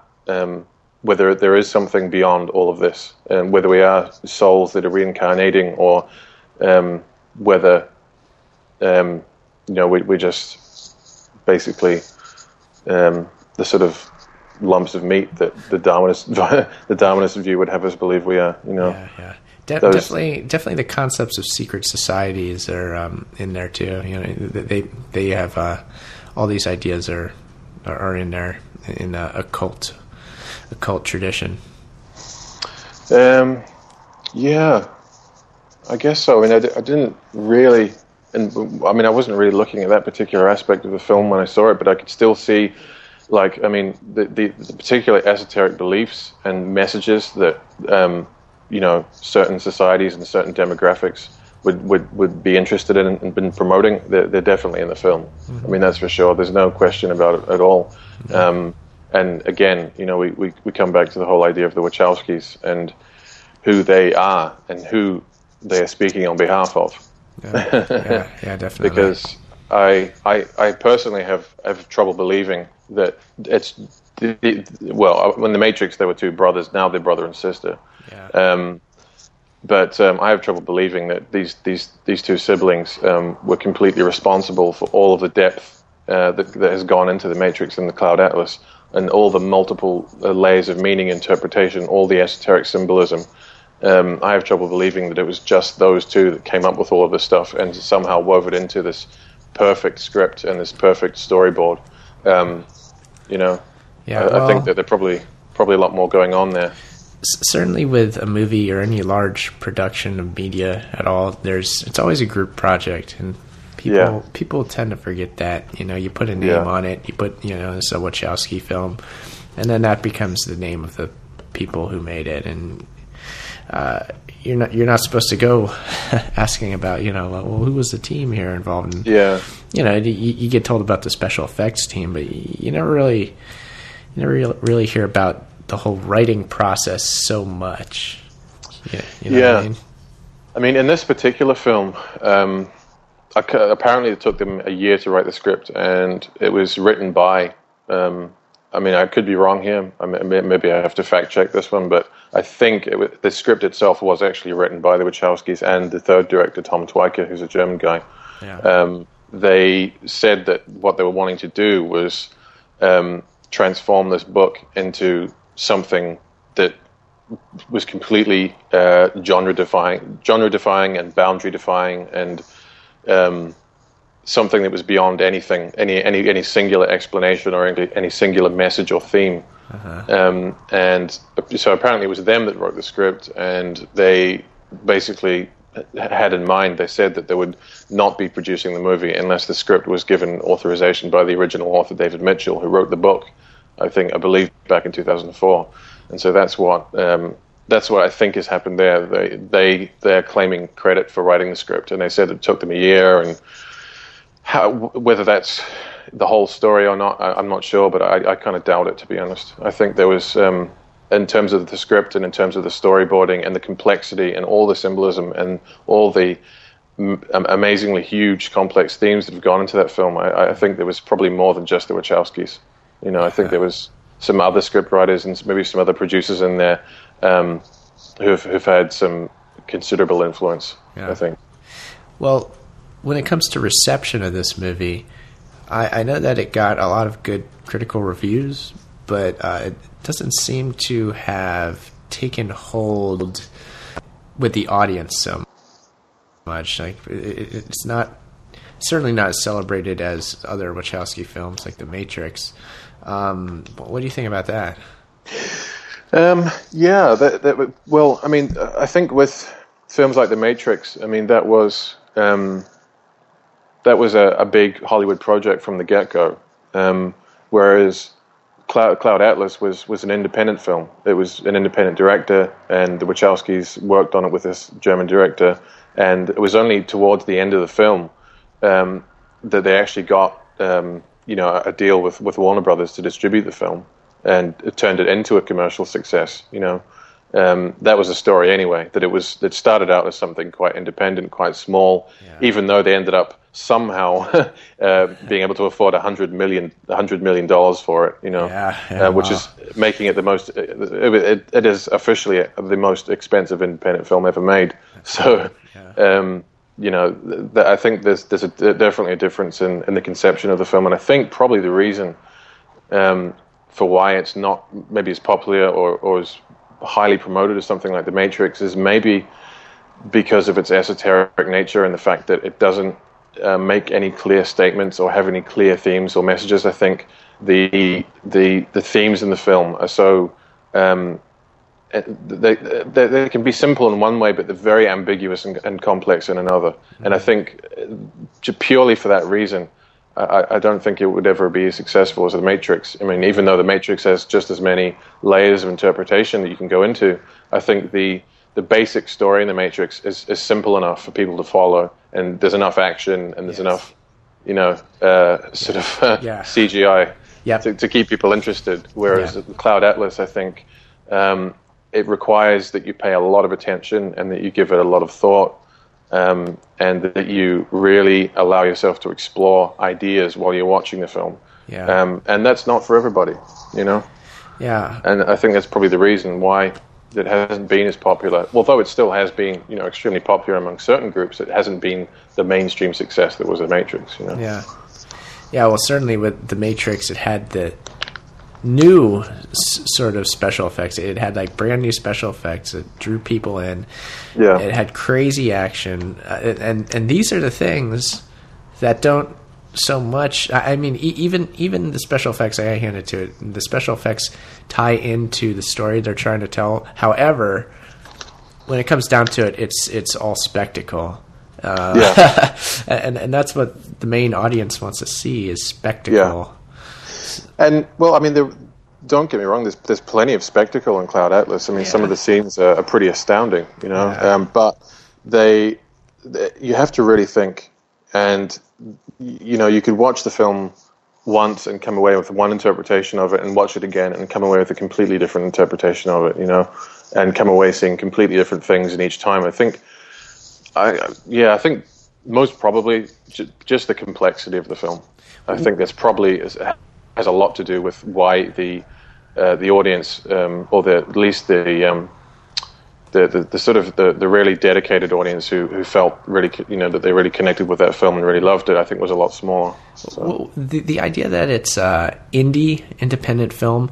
[SPEAKER 2] whether there is something beyond all of this, and whether we are souls that are reincarnating, or whether we just basically the sort of lumps of meat that the Darwinist view would have us believe we are. Definitely the concepts of secret societies are in there too. They have all these ideas are in there in a cult tradition. Yeah, I guess so. I mean, I didn't really, and I mean, I wasn't really looking at that particular aspect of the film when I saw it, but I could still see, like, I mean, the particular esoteric beliefs and messages that certain societies and certain demographics would be interested in and been promoting. They're definitely in the film. Mm-hmm. I mean, that's for sure. There's no question about it at all. Mm-hmm. And again, we come back to the whole idea of the Wachowskis and who they are and who they are speaking on behalf of.
[SPEAKER 1] Yeah, definitely.
[SPEAKER 2] Because I personally have trouble believing that it's when The Matrix there were two brothers, now they're brother and sister. Yeah. But I have trouble believing that these two siblings were completely responsible for all of the depth that has gone into The Matrix and the Cloud Atlas, and all the multiple layers of meaning interpretation, all the esoteric symbolism. I have trouble believing that it was just those two that came up with all of this stuff and somehow wove it into this perfect script and this perfect storyboard. I think that there's probably a lot more going on there.
[SPEAKER 1] Certainly with a movie or any large production of media at all, it's always a group project, and people tend to forget that. You put a name on it, you put it's a Wachowski film, and then that becomes the name of the people who made it, and you're not supposed to go asking about who was the team here involved in, you get told about the special effects team, but you never really hear about the whole writing process so much. What I mean?
[SPEAKER 2] I mean, in this particular film, apparently it took them a year to write the script, and it was written by. I mean, I could be wrong here. Maybe I have to fact check this one, but I think the script itself was actually written by the Wachowskis and the third director, Tom Tykwer, who's a German guy. Yeah. They said that what they were wanting to do was transform this book into something that was completely genre-defying and boundary-defying, and something that was beyond anything, any singular explanation or any singular message or theme. And so apparently it was them that wrote the script, and they basically had in mind, they said that they would not be producing the movie unless the script was given authorization by the original author, David Mitchell, who wrote the book, I believe back in 2004. And so that's what I think has happened there. They're claiming credit for writing the script, and they said it took them a year, and whether that's the whole story or not, I'm not sure, but I kind of doubt it, to be honest. I think there was, in terms of the script and in terms of the storyboarding and the complexity and all the symbolism and all the amazingly huge, complex themes that have gone into that film, I think there was probably more than just the Wachowskis. I think there was some other script writers and maybe some other producers in there who've had some considerable influence, I think.
[SPEAKER 1] Well, when it comes to reception of this movie, I know that it got a lot of good critical reviews, but it doesn't seem to have taken hold with the audience so much. Like it's certainly not as celebrated as other Wachowski films like The Matrix. What do you think about that? Well, I mean, I think with films like The Matrix, I mean, that was a big Hollywood project from the get-go, whereas Cloud Atlas was an independent film. It was an independent director, and the Wachowskis worked on it with this German director, and it was only towards the end of the film that they actually got a deal with Warner Brothers to distribute the film, and it turned it into a commercial success. That was the story anyway, that it started out as something quite independent, quite small, even though they ended up somehow being able to afford $100 million for it, which is making it the most, it is officially the most expensive independent film ever made. So, I think there's definitely a difference in the conception of the film, and I think probably the reason for why it's not maybe as popular or as highly promoted as something like The Matrix is maybe because of its esoteric nature and the fact that it doesn't make any clear statements or have any clear themes or messages. I think the themes in the film are so they can be simple in one way, but they're very ambiguous and complex in another. And I think purely for that reason, I don't think it would ever be as successful as The Matrix. I mean, even though The Matrix has just as many layers of interpretation that you can go into, I think the basic story in The Matrix is simple enough for people to follow, and there's enough action and there's enough, CGI to keep people interested. Whereas Cloud Atlas, I think, it requires that you pay a lot of attention and that you give it a lot of thought. And that you really allow yourself to explore ideas while you're watching the film. And that's not for everybody, Yeah. And I think that's probably the reason why it hasn't been as popular. Although it still has been, extremely popular among certain groups, it hasn't been the mainstream success that was The Matrix, Yeah. Yeah, well, certainly with The Matrix, it had the new sort of special effects. It had like brand new special effects. It drew people in. Yeah. It had crazy action, and these are the things that don't so much. I mean, even the special effects, I hand it to it. The special effects tie into the story they're trying to tell. However, when it comes down to it, it's all spectacle. And that's what the main audience wants to see is spectacle. Yeah.
[SPEAKER 2] And well, I mean, don't get me wrong. There's plenty of spectacle in Cloud Atlas. I mean, some of the scenes are pretty astounding, but you have to really think, and you could watch the film once and come away with one interpretation of it, and watch it again and come away with a completely different interpretation of it, and come away seeing completely different things in each time. I think most probably just the complexity of the film. I think that's probably has a lot to do with why the audience, or at least the sort of the really dedicated audience who felt really, that they really connected with that film and really loved it, I think was a lot smaller. So.
[SPEAKER 1] Well, the idea that it's independent film,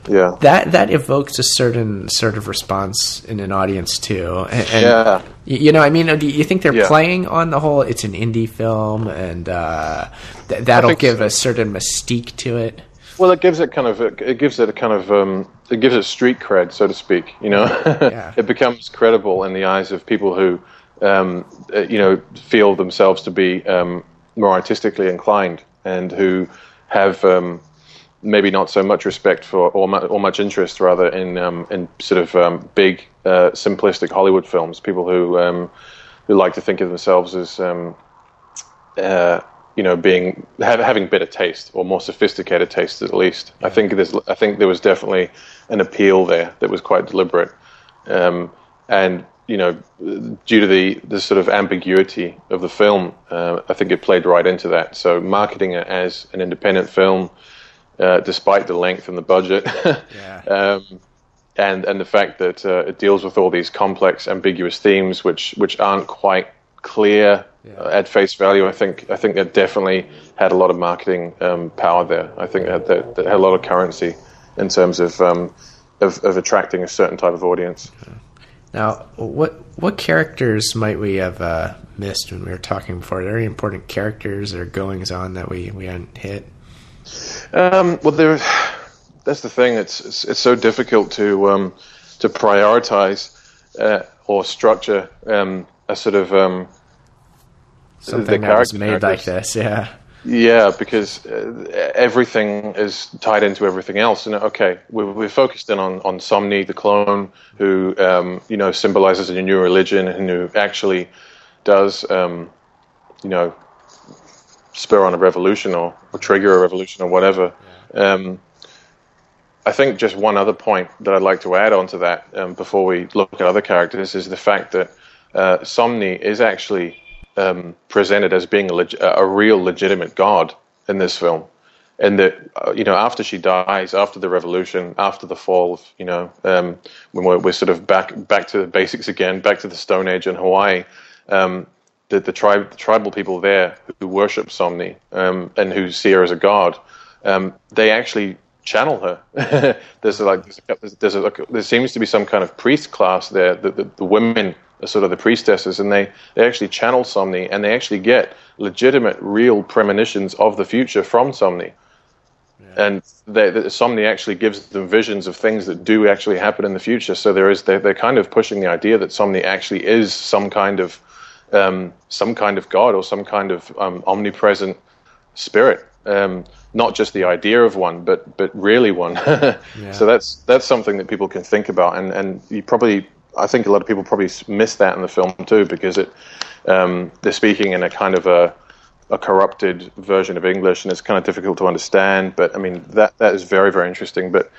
[SPEAKER 2] yeah,
[SPEAKER 1] that evokes a certain sort of response in an audience too. And
[SPEAKER 2] yeah,
[SPEAKER 1] do you think they're playing on the whole? It's an indie film, and that'll give a certain mystique to it.
[SPEAKER 2] Well, it gives it street cred, so to speak.
[SPEAKER 1] Yeah.
[SPEAKER 2] It becomes credible in the eyes of people who, feel themselves to be more artistically inclined and who have maybe not so much respect for or much interest rather in sort of big simplistic Hollywood films. People who like to think of themselves as having better taste or more sophisticated taste at least. I think there was definitely an appeal there that was quite deliberate, and due to the sort of ambiguity of the film, I think it played right into that. So marketing it as an independent film, despite the length and the budget, and the fact that it deals with all these complex, ambiguous themes which aren't quite clear at face value. I think that definitely had a lot of marketing power there. I think that had a lot of currency in terms of attracting a certain type of audience.
[SPEAKER 1] Now, what characters might we have missed when we were talking before? Are there any important characters or goings on that we hadn't hit?
[SPEAKER 2] Well, that's the thing. It's so difficult to prioritize or structure a sort of
[SPEAKER 1] something that was made like this.
[SPEAKER 2] Yeah, because everything is tied into everything else. And okay, we're focused in on Sonmi, the clone, who symbolizes a new religion and who actually does spur on a revolution or trigger a revolution or whatever. Yeah. I think just one other point that I'd like to add on to that before we look at other characters is the fact that Sonmi is actually presented as being a real legitimate god in this film, and that after she dies, after the revolution, after the fall, when we're sort of back to the basics again, back to the Stone Age in Hawaii, the tribal people there who worship Sonmi and who see her as a god, they actually channel her. There seems to be some kind of priest class there. The women are sort of the priestesses, and they actually channel Sonmi, and they actually get legitimate, real premonitions of the future from Sonmi. Yeah. And Sonmi actually gives them visions of things that do actually happen in the future. So they're kind of pushing the idea that Sonmi actually is some kind of god or some kind of omnipresent spirit. Not just the idea of one, but really one. Yeah. So that's something that people can think about, and I think a lot of people probably miss that in the film too, because they're speaking in a kind of a corrupted version of English, and it's kind of difficult to understand. But I mean that is very, very interesting. But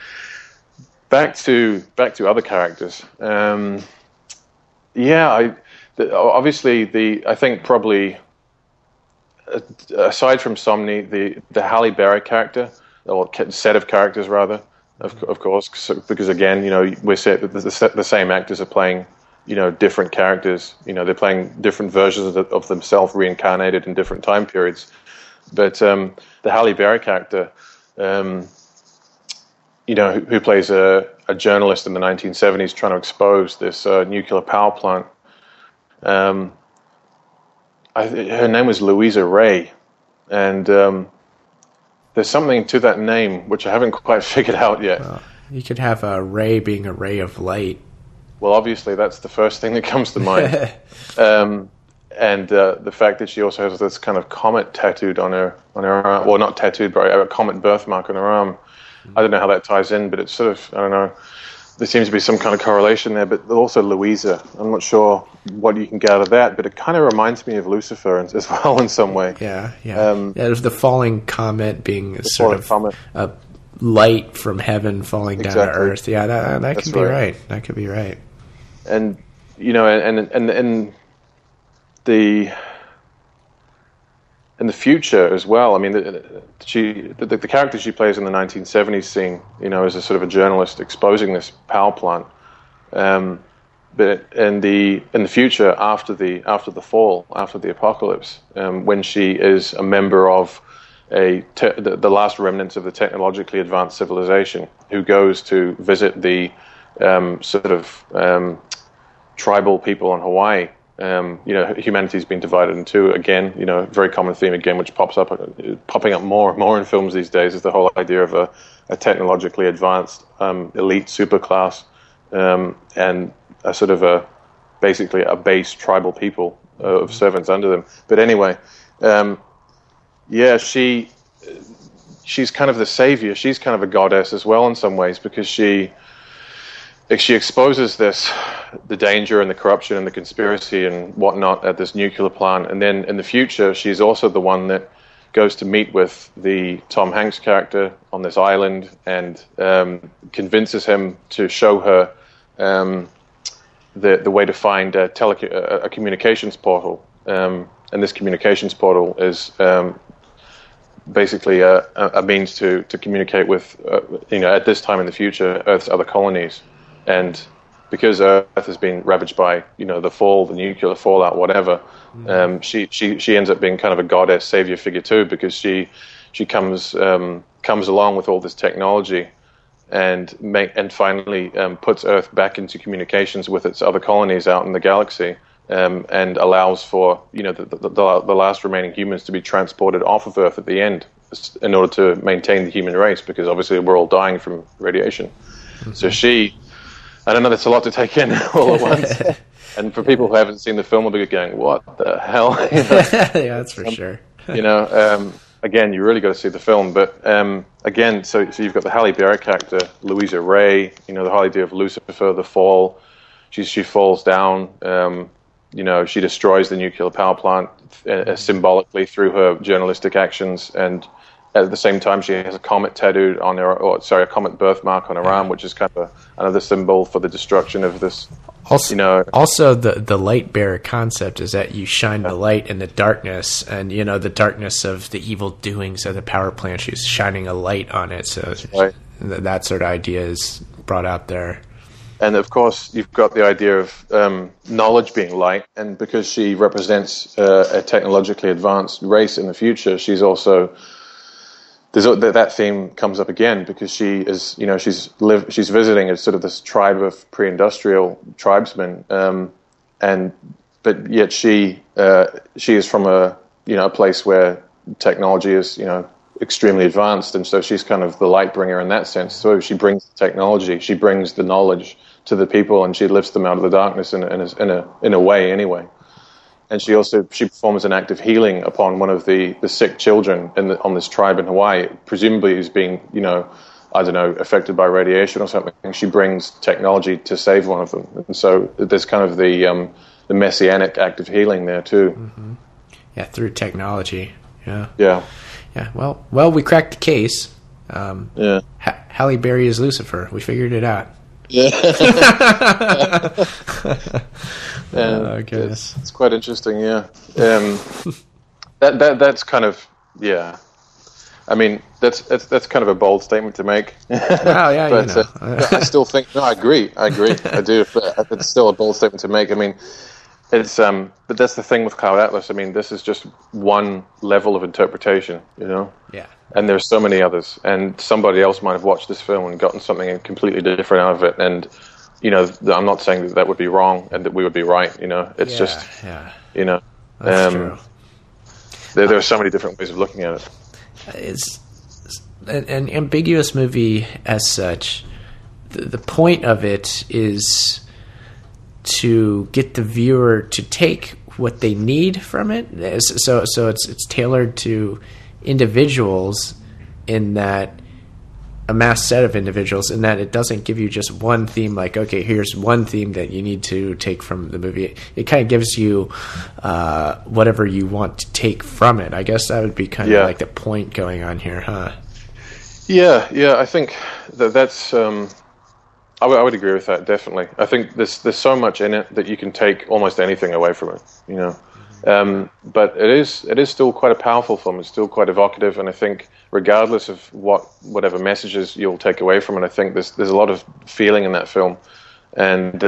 [SPEAKER 2] back to other characters. I think probably, aside from Sonmi, the Halle Berry character, or set of characters rather, of course, because again, we're set the same actors are playing, different characters. They're playing different versions of themselves reincarnated in different time periods. But the Halle Berry character, who plays a journalist in the 1970s trying to expose this nuclear power plant. Her name was Louisa Ray, and there's something to that name which I haven't quite figured out yet.
[SPEAKER 1] You could have a ray being a ray of light.
[SPEAKER 2] Well, obviously that's the first thing that comes to mind. And the fact that she also has this kind of comet tattooed on her arm, well, not tattooed, but a comet birthmark on her arm. I don't know how that ties in, but it's sort of, I don't know. There seems to be some kind of correlation there, but also Louisa. I'm not sure what you can get out of that, but it kind of reminds me of Lucifer as well in some way.
[SPEAKER 1] Yeah. There's the falling comet being a sort of a light from heaven falling down to earth. Yeah, that could be right. That could be right.
[SPEAKER 2] And and the in the future as well. I mean, the character she plays in the 1970s scene, is a sort of a journalist exposing this power plant. But in the future, after the fall, after the apocalypse, when she is a member of the last remnants of the technologically advanced civilization, who goes to visit the tribal people on Hawaii. Humanity's been divided in two again. Very common theme again, which popping up more and more in films these days, is the whole idea of a technologically advanced elite superclass and a sort of basically a base tribal people of servants under them. But anyway, she's kind of the savior. She's kind of a goddess as well in some ways, because she exposes the danger and the corruption and the conspiracy and whatnot at this nuclear plant. And then in the future, she's also the one that goes to meet with the Tom Hanks character on this island and convinces him to show her the way to find a communications portal. And this communications portal is basically a means to communicate with, at this time in the future, Earth's other colonies. And because Earth has been ravaged by, the fall, the nuclear fallout, whatever, she ends up being kind of a goddess savior figure too, because she comes along with all this technology and finally puts Earth back into communications with its other colonies out in the galaxy, and allows for the last remaining humans to be transported off of Earth at the end in order to maintain the human race, because obviously we're all dying from radiation. Mm-hmm. So I don't know, that's a lot to take in all at once. And for people who haven't seen the film, will be going, "What the hell?"
[SPEAKER 1] Yeah, that's for sure.
[SPEAKER 2] Again, you really got to see the film. But again, so you've got the Halle Berry character, Louisa Ray. The whole idea of Lucifer, the fall. She falls down. She destroys the nuclear power plant symbolically through her journalistic actions, and at the same time, she has a comet tattooed on her, a comet birthmark on her arm, which is kind of another symbol for the destruction of this.
[SPEAKER 1] Also, the light bearer concept is that you shine the light in the darkness, and the darkness of the evil doings of the power plant. She's shining a light on it, so right. That sort of idea is brought out there.
[SPEAKER 2] And of course, you've got the idea of knowledge being light, and because she represents a technologically advanced race in the future, she's also that theme comes up again, because she is, she's visiting as sort of this tribe of pre-industrial tribesmen, but yet she is from a place where technology is extremely advanced, and so she's kind of the light bringer in that sense. So she brings the technology, she brings the knowledge to the people, and she lifts them out of the darkness in a way anyway. And she performs an act of healing upon one of the sick children on this tribe in Hawaii, presumably who's being, affected by radiation or something. She brings technology to save one of them. And so there's kind of the messianic act of healing there too.
[SPEAKER 1] Mm-hmm. Yeah, through technology. Yeah.
[SPEAKER 2] Yeah.
[SPEAKER 1] Yeah. Well, we cracked the case. Halle Berry is Lucifer. We figured it out.
[SPEAKER 2] Yeah. It's quite interesting, yeah. That's kind of, yeah. I mean, that's kind of a bold statement to make.
[SPEAKER 1] Wow, yeah,
[SPEAKER 2] but I still think, no, I agree, I do. But it's still a bold statement to make. I mean, it's but that's the thing with Cloud Atlas. I mean, this is just one level of interpretation,
[SPEAKER 1] Yeah.
[SPEAKER 2] And there's so many others, and somebody else might have watched this film and gotten something completely different out of it. And I'm not saying that would be wrong and that we would be right. It's
[SPEAKER 1] That's true.
[SPEAKER 2] There are so many different ways of looking at it.
[SPEAKER 1] It's an ambiguous movie as such. The point of it is to get the viewer to take what they need from it. So it's tailored to individuals, in that a mass set of individuals, in that it doesn't give you just one theme, like, okay, here's one theme that you need to take from the movie. It kind of gives you whatever you want to take from it. I guess that would be kind of like the point going on here, huh?
[SPEAKER 2] Yeah, I think that's I would agree with that, definitely. I think there's so much in it that you can take almost anything away from it, But it is still quite a powerful film. It's still quite evocative, and I think regardless of whatever messages you'll take away from it, I think there's a lot of feeling in that film, and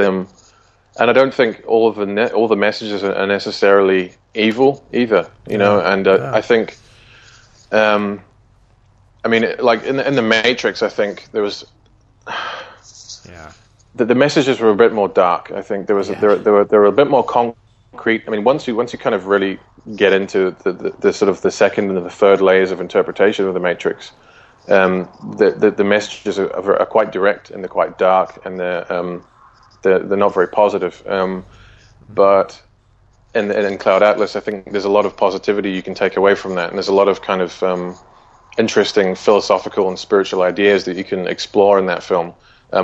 [SPEAKER 2] I don't think all the messages are necessarily evil either, you know. And I think, I mean, like in the Matrix, I think there was, the messages were a bit more dark. I think there were a bit more concrete. I mean, once you kind of really get into the sort of the second and the third layers of interpretation of the Matrix, the messages are quite direct and they're quite dark, and they're not very positive. But in Cloud Atlas, I think there's a lot of positivity you can take away from that, and there's a lot of kind of interesting philosophical and spiritual ideas that you can explore in that film,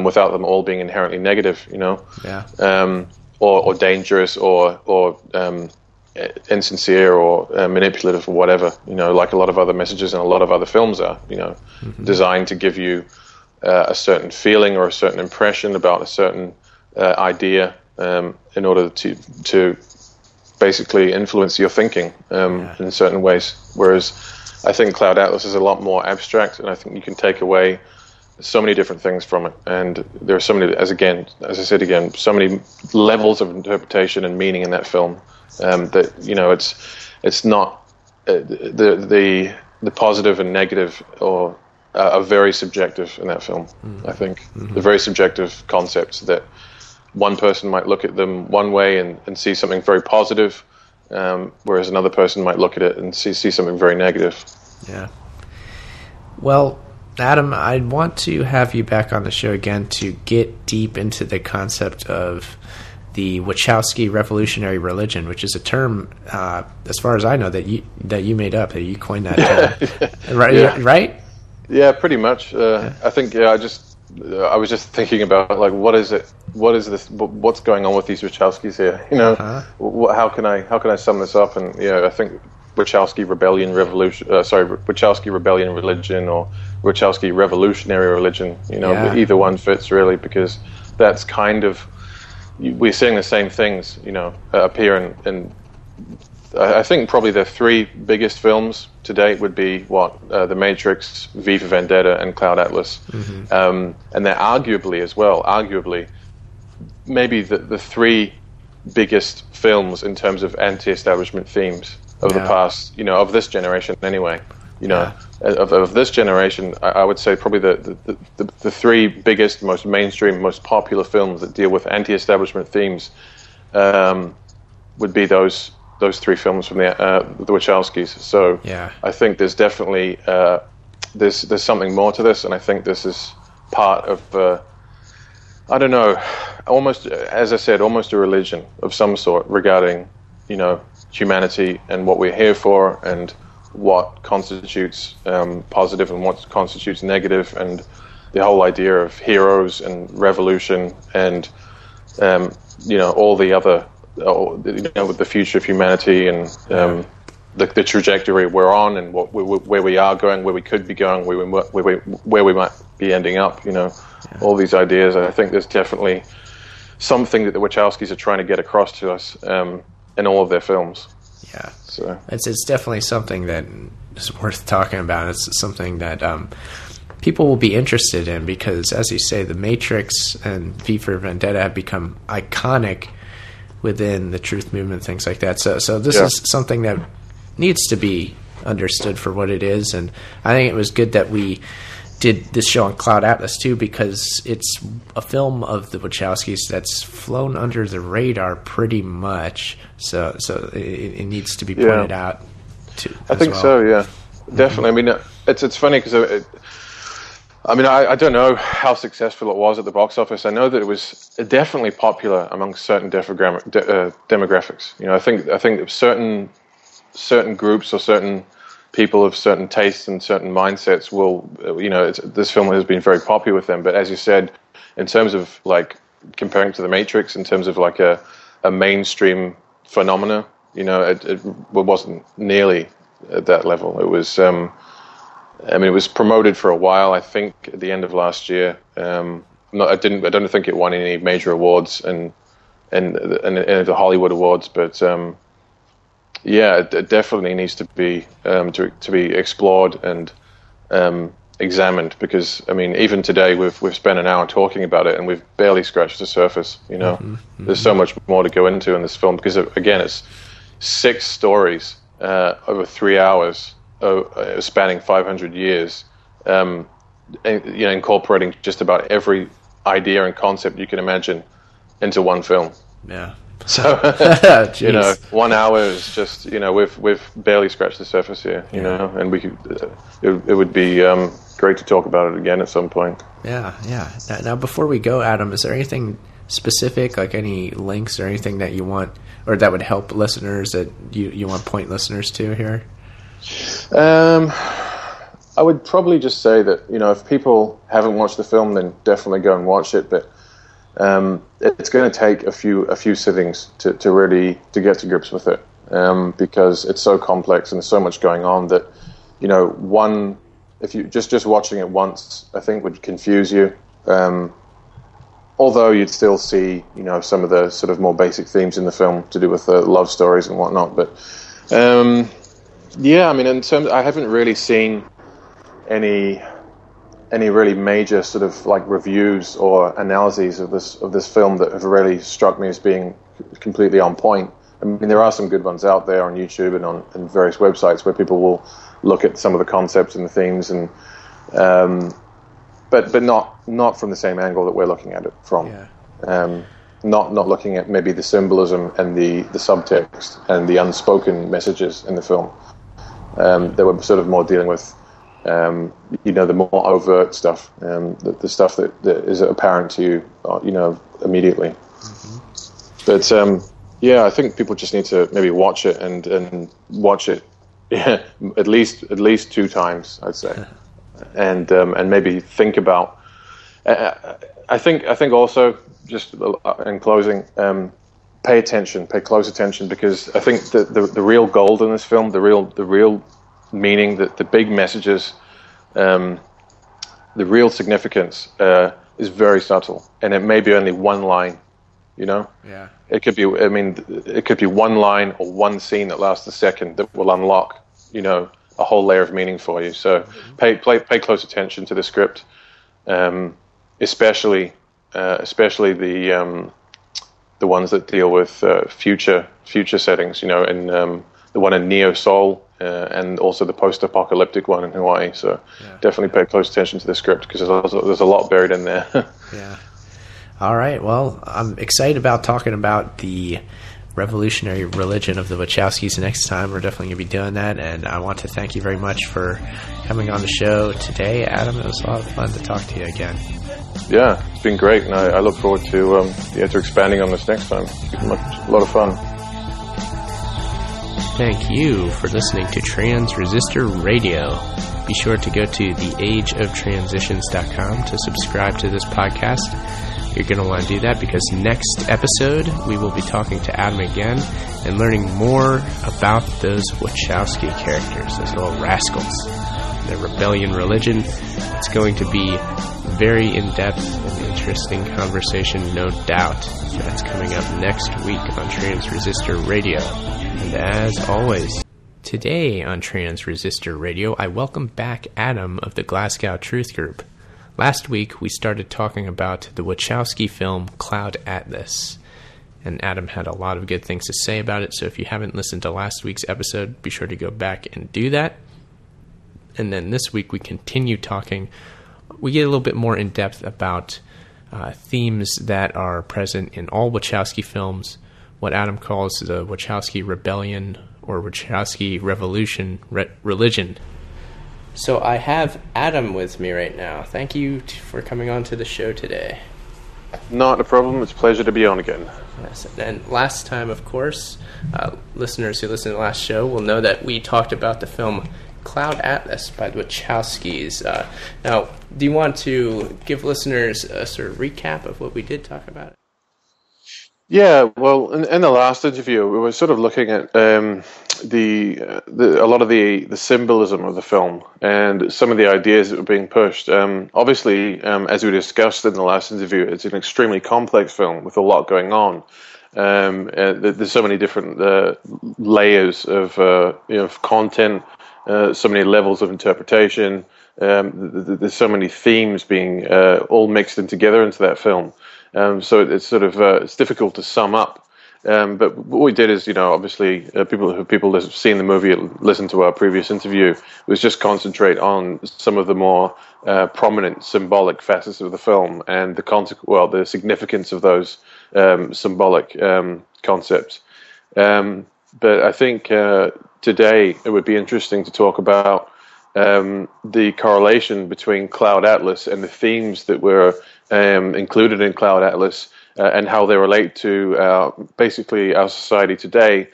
[SPEAKER 2] without them all being inherently negative, you know, or dangerous or insincere or manipulative or whatever, you know, like a lot of other messages and a lot of other films are, you know, designed to give you a certain feeling or a certain impression about a certain idea, in order to basically influence your thinking in certain ways. Whereas I think Cloud Atlas is a lot more abstract, and I think you can take away so many different things from it. And there are so many, as I said again, so many levels of interpretation and meaning in that film, that, you know, it's not the positive and negative or are very subjective in that film. I think the very subjective concepts that one person might look at them one way and see something very positive, whereas another person might look at it and see something very negative.
[SPEAKER 1] Yeah. Well, Adam, I want to have you back on the show again to get deep into the concept of the Wachowski Revolutionary Religion, which is a term, as far as I know, that you made up, that you coined that term. Right?
[SPEAKER 2] Yeah, pretty much. I think I was just thinking about, like, what is it? What is this? What's going on with these Wachowskis here? You know, how can I sum this up? And I think Wachowski Rebellion Wachowski Rebellion Religion, or Wachowski Revolutionary Religion. You know, either one fits really, because that's kind of, we're seeing the same things, you know, appear in I think probably the three biggest films to date would be The Matrix, V for Vendetta, and Cloud Atlas. And they're arguably maybe the three biggest films in terms of anti-establishment themes of the past, you know, of this generation anyway. You know, of this generation, I would say probably the three biggest, most mainstream, most popular films that deal with anti-establishment themes would be those three films from the Wachowskis. So I think there's definitely there's something more to this, and I think this is part of I don't know, almost, as I said, almost a religion of some sort regarding, you know, humanity and what we're here for, and what constitutes positive and what constitutes negative, and the whole idea of heroes and revolution, and you know, all the other, you know, with the future of humanity, and the trajectory we're on, and where we are going, where we could be going, where we might be ending up. You know, all these ideas. I think there's definitely something that the Wachowskis are trying to get across to us in all of their films.
[SPEAKER 1] Yeah,
[SPEAKER 2] so
[SPEAKER 1] it's definitely something that is worth talking about. It's something that people will be interested in, because, as you say, The Matrix and V for Vendetta have become iconic within the truth movement, things like that. So this is something that needs to be understood for what it is, and I think it was good that we did this show on Cloud Atlas too, because it's a film of the Wachowskis that's flown under the radar pretty much. So it needs to be pointed out too.
[SPEAKER 2] I think so. Yeah, definitely. I mean, it's funny because I don't know how successful it was at the box office. I know that it was definitely popular among certain demographics. You know, I think certain groups or certain people of certain tastes and certain mindsets will, you know, this film has been very popular with them. But as you said, in terms of, like, comparing to The Matrix, in terms of like a mainstream phenomena, you know, it wasn't nearly at that level. It was, it was promoted for a while. I think at the end of last year. I don't think it won any major awards and the Hollywood Awards, but yeah, it definitely needs to be explored and examined, because I mean, even today we've spent an hour talking about it and we've barely scratched the surface. There's so much more to go into in this film, because again, it's 6 stories over 3 hours, spanning 500 years, incorporating just about every idea and concept you can imagine into one film.
[SPEAKER 1] Yeah.
[SPEAKER 2] So 1 hour is just we've barely scratched the surface here. And we could it would be great to talk about it again at some point.
[SPEAKER 1] Yeah. Now, before we go, Adam, is there anything specific, like any links or anything that you want, or that would help listeners, that you want to point listeners to here?
[SPEAKER 2] I would probably just say that if people haven't watched the film, then definitely go and watch it. But it's going to take a few sittings to really get to grips with it, because it's so complex and there's so much going on that if you just watching it once, I think would confuse you. Although you'd still see some of the sort of more basic themes in the film to do with the love stories and whatnot. But I mean, in terms, I haven't really seen any really major sort of like reviews or analyses of this film that have really struck me as being completely on point. I mean, there are some good ones out there on YouTube and on various websites where people will look at some of the concepts and the themes, and but not from the same angle that we're looking at it from. Yeah. Not looking at maybe the symbolism and the subtext and the unspoken messages in the film. They were sort of more dealing with the more overt stuff, the stuff that is apparent to you, immediately. Mm-hmm. But I think people just need to maybe watch it and watch it at least 2 times, I'd say, and maybe think about. I think also, just in closing, pay close attention, because I think the real gold in this film, the real meaning, that the big messages, the real significance is very subtle, and it may be only one line.
[SPEAKER 1] Yeah.
[SPEAKER 2] It could be. I mean, it could be one line or one scene that lasts a second that will unlock, a whole layer of meaning for you. So pay close attention to the script, especially the ones that deal with future settings. And the one in Neo Seoul, and also the post-apocalyptic one in Hawaii. So definitely pay close attention to the script, because there's a lot buried in there.
[SPEAKER 1] Yeah. All right. Well, I'm excited about talking about the revolutionary religion of the Wachowskis next time. We're definitely going to be doing that, and I want to thank you very much for coming on the show today, Adam. It was a lot of fun to talk to you again.
[SPEAKER 2] Yeah, it's been great, and I look forward to expanding on this next time. It's been a lot of fun.
[SPEAKER 1] Thank you for listening to Trans Resistor Radio. Be sure to go to theageoftransitions.com to subscribe to this podcast. You're going to want to do that, because next episode we will be talking to Adam again and learning more about those Wachowski characters, those little rascals, their rebellion religion. It's going to be very in-depth and interesting conversation, no doubt. That's coming up next week on Trans Resistor Radio. And as always, today on Trans Resistor Radio, I welcome back Adam of the Glasgow Truth Group. Last week, we started talking about the Wachowski film Cloud Atlas, and Adam had a lot of good things to say about it, so if you haven't listened to last week's episode, be sure to go back and do that. And then this week, we continue talking. We get a little bit more in-depth about themes that are present in all Wachowski films, what Adam calls the Wachowski Rebellion or Wachowski Revolution Religion. So I have Adam with me right now. Thank you for coming on to the show today.
[SPEAKER 2] Not a problem. It's a pleasure to be on again.
[SPEAKER 1] Yes, and last time, of course, listeners who listened to the last show will know that we talked about the film Cloud Atlas by the Wachowskis. Now, do you want to give listeners a sort of recap of what we did talk about?
[SPEAKER 2] Yeah, well, in the last interview, we were sort of looking at a lot of the symbolism of the film and some of the ideas that were being pushed. Obviously, as we discussed in the last interview, it's an extremely complex film with a lot going on. There's so many different layers of content, so many levels of interpretation. There's so many themes being all mixed in together into that film. So it's sort of it's difficult to sum up. But what we did is, obviously, people who have seen the movie, listened to our previous interview, was just concentrate on some of the more prominent symbolic facets of the film and the significance of those symbolic concepts. But I think today it would be interesting to talk about the correlation between Cloud Atlas and the themes that were included in Cloud Atlas, and how they relate to basically our society today,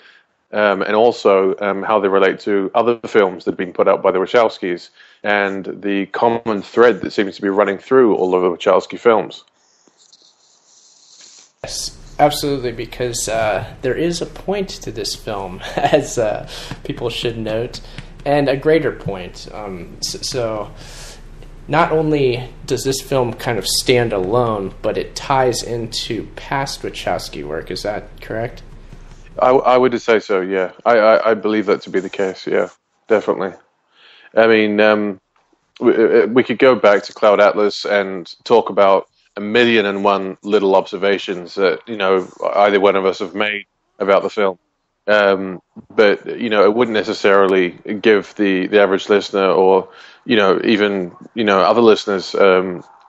[SPEAKER 2] and also how they relate to other films that have been put out by the Wachowskis, and the common thread that seems to be running through all of the Wachowski films.
[SPEAKER 1] Yes, absolutely, because there is a point to this film, as people should note, and a greater point. So not only does this film kind of stand alone, but it ties into past Wachowski work. Is that correct?
[SPEAKER 2] I would say so, yeah. I believe that to be the case, yeah, definitely. I mean, we could go back to Cloud Atlas and talk about 1,000,001 little observations that, either one of us have made about the film. But, it wouldn't necessarily give the average listener or, even, other listeners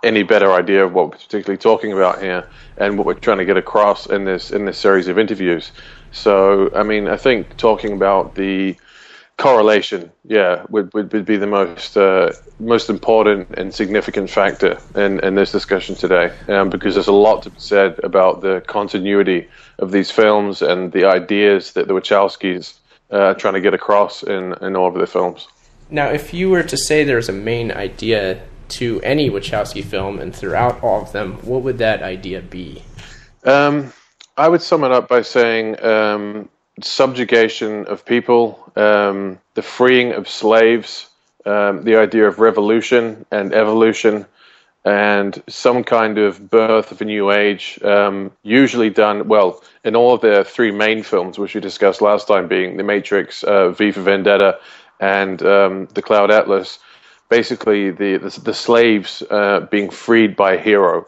[SPEAKER 2] any better idea of what we're particularly talking about here and what we're trying to get across in this series of interviews. So, I mean, I think talking about the correlation, would be the most important and significant factor in this discussion today, because there's a lot to be said about the continuity of these films and the ideas that the Wachowskis are trying to get across in all of their films.
[SPEAKER 1] Now, if you were to say there's a main idea to any Wachowski film and throughout all of them, what would that idea be?
[SPEAKER 2] I would sum it up by saying subjugation of people, the freeing of slaves, the idea of revolution and evolution, and some kind of birth of a new age, usually done, well, in all of their three main films, which we discussed last time, being The Matrix, V for Vendetta, and The Cloud Atlas. Basically, the slaves being freed by a hero,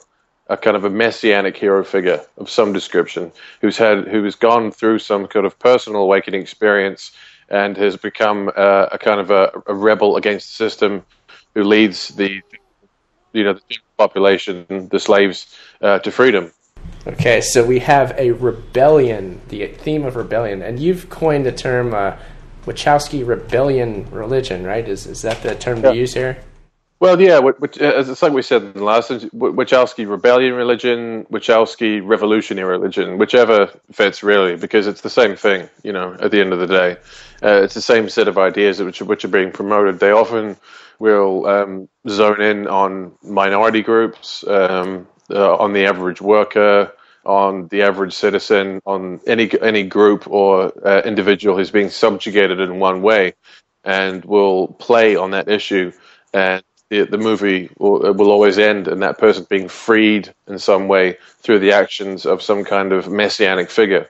[SPEAKER 2] a kind of a messianic hero figure of some description, who has gone through some kind of personal awakening experience and has become a kind of a rebel against the system, who leads the population, the slaves, to freedom.
[SPEAKER 1] Okay, so we have a rebellion, the theme of rebellion, and you've coined the term Wachowski Rebellion Religion, right? Is that the term to use here?
[SPEAKER 2] Well, yeah, it's like we said in the last, Wachowski Rebellion Religion, Wachowski Revolutionary Religion, whichever fits really, because it's the same thing, at the end of the day. It's the same set of ideas which are being promoted. They often will zone in on minority groups, on the average worker, on the average citizen, on any group or individual who's being subjugated in one way, and will play on that issue. And the movie will always end in that person being freed in some way through the actions of some kind of messianic figure.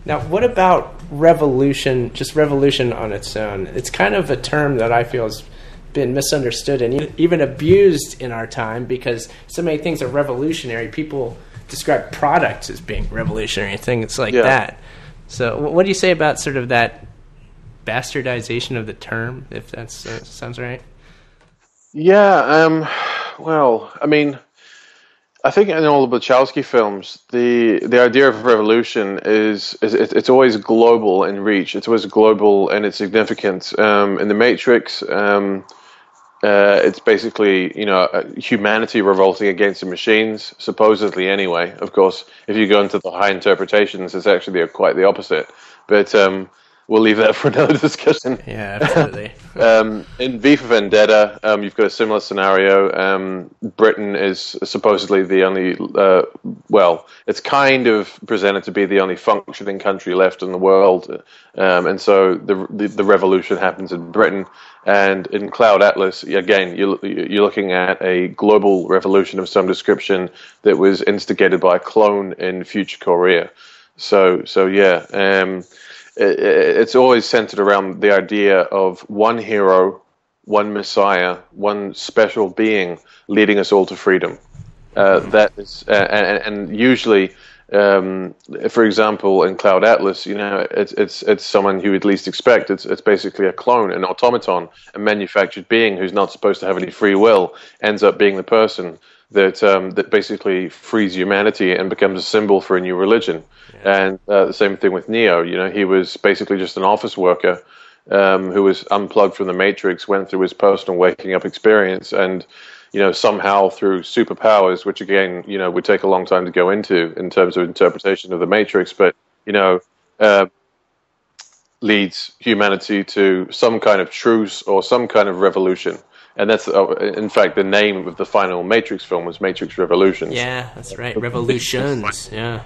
[SPEAKER 1] Now, what about revolution, just revolution on its own? It's kind of a term that I feel has been misunderstood and even abused in our time, because so many things are revolutionary. People describe products as being revolutionary, things like that. So what do you say about sort of that bastardization of the term, if that sounds right?
[SPEAKER 2] Yeah, well, I mean, I think in all the Wachowski films, the idea of revolution is it's always global in reach. It's always global in its significance. In The Matrix, it's basically humanity revolting against the machines, supposedly anyway. Of course, if you go into the high interpretations, it's actually quite the opposite. But we'll leave that for another discussion.
[SPEAKER 1] Yeah, absolutely.
[SPEAKER 2] In V for Vendetta, you've got a similar scenario. Britain is supposedly the only, it's kind of presented to be the only functioning country left in the world. And so the revolution happens in Britain. And in Cloud Atlas, again, you're looking at a global revolution of some description that was instigated by a clone in future Korea. So yeah, it's always centered around the idea of one hero, one messiah, one special being leading us all to freedom. That is, and usually, for example, in Cloud Atlas, it's someone who you'd least expect. It's basically a clone, an automaton, a manufactured being who's not supposed to have any free will, ends up being the person that basically frees humanity and becomes a symbol for a new religion. Yeah. And the same thing with Neo. He was basically just an office worker who was unplugged from the Matrix, went through his personal waking up experience, and somehow through superpowers, which again, would take a long time to go into in terms of interpretation of the Matrix, but leads humanity to some kind of truce or some kind of revolution. And that's, in fact, the name of the final Matrix film was Matrix Revolutions.
[SPEAKER 1] Yeah, that's right. Revolutions. Yeah,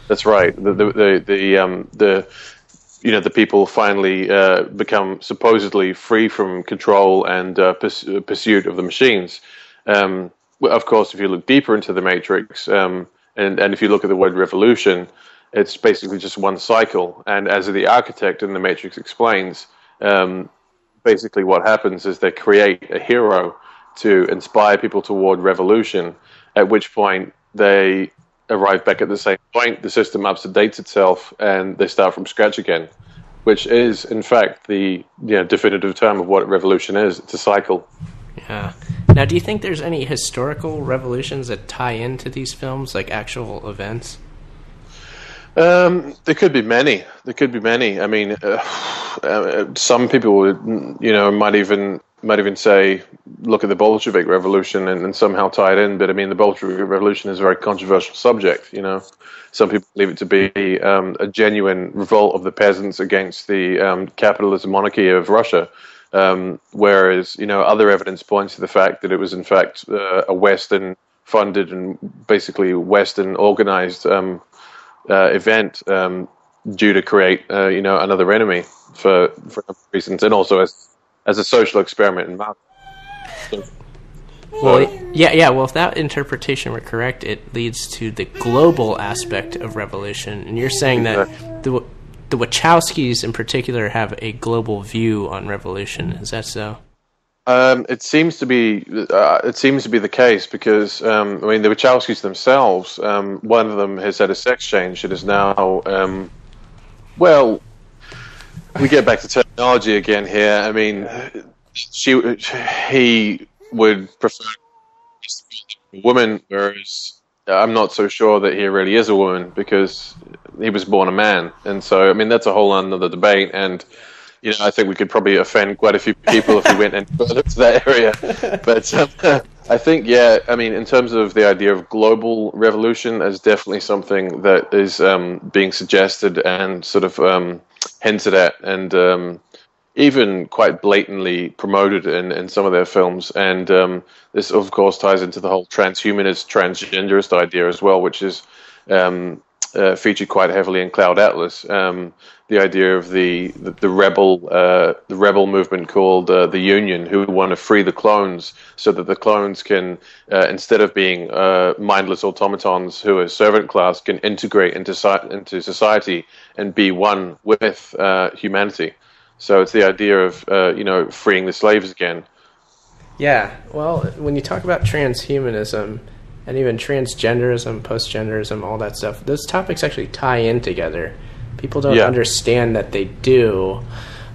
[SPEAKER 1] that's
[SPEAKER 2] right. The people finally become supposedly free from control and pursuit of the machines. Of course, if you look deeper into the Matrix, and if you look at the word revolution, it's basically just one cycle. And as the architect in the Matrix explains, basically what happens is they create a hero to inspire people toward revolution, at which point they arrive back at the same point, the system updates itself, and they start from scratch again, which is, in fact, the definitive term of what revolution is. It's a cycle.
[SPEAKER 1] Yeah. Now, do you think there's any historical revolutions that tie into these films, like actual events?
[SPEAKER 2] There could be many. I mean, some people would, might even say, look at the Bolshevik Revolution and somehow tie it in. But I mean, the Bolshevik Revolution is a very controversial subject. Some people believe it to be a genuine revolt of the peasants against the capitalist monarchy of Russia. Whereas, other evidence points to the fact that it was in fact a Western funded and basically Western organized event due to create another enemy for reasons, and also as a social experiment in Marxism.
[SPEAKER 1] Well, yeah. Well, if that interpretation were correct, it leads to the global aspect of revolution, and you're saying that the Wachowskis in particular have a global view on revolution. Is that so?
[SPEAKER 2] It seems to be the case because the Wachowskis themselves, one of them has had a sex change and is now we get back to terminology again here. I mean, he would prefer to be a woman, whereas I'm not so sure that he really is a woman because he was born a man, and so I mean that's a whole other debate. And I think we could probably offend quite a few people if we went any further to that area. But I think, in terms of the idea of global revolution, is definitely something that is being suggested and sort of hinted at, and even quite blatantly promoted in some of their films. And this, of course, ties into the whole transhumanist, transgenderist idea as well, which is featured quite heavily in Cloud Atlas. The idea of the rebel movement called the Union, who want to free the clones so that the clones can, instead of being mindless automatons who are servant class, can integrate into society and be one with humanity. So it's the idea of freeing the slaves again.
[SPEAKER 1] Yeah. Well, when you talk about transhumanism and even transgenderism, postgenderism, all that stuff, those topics actually tie in together. People don't understand that they do.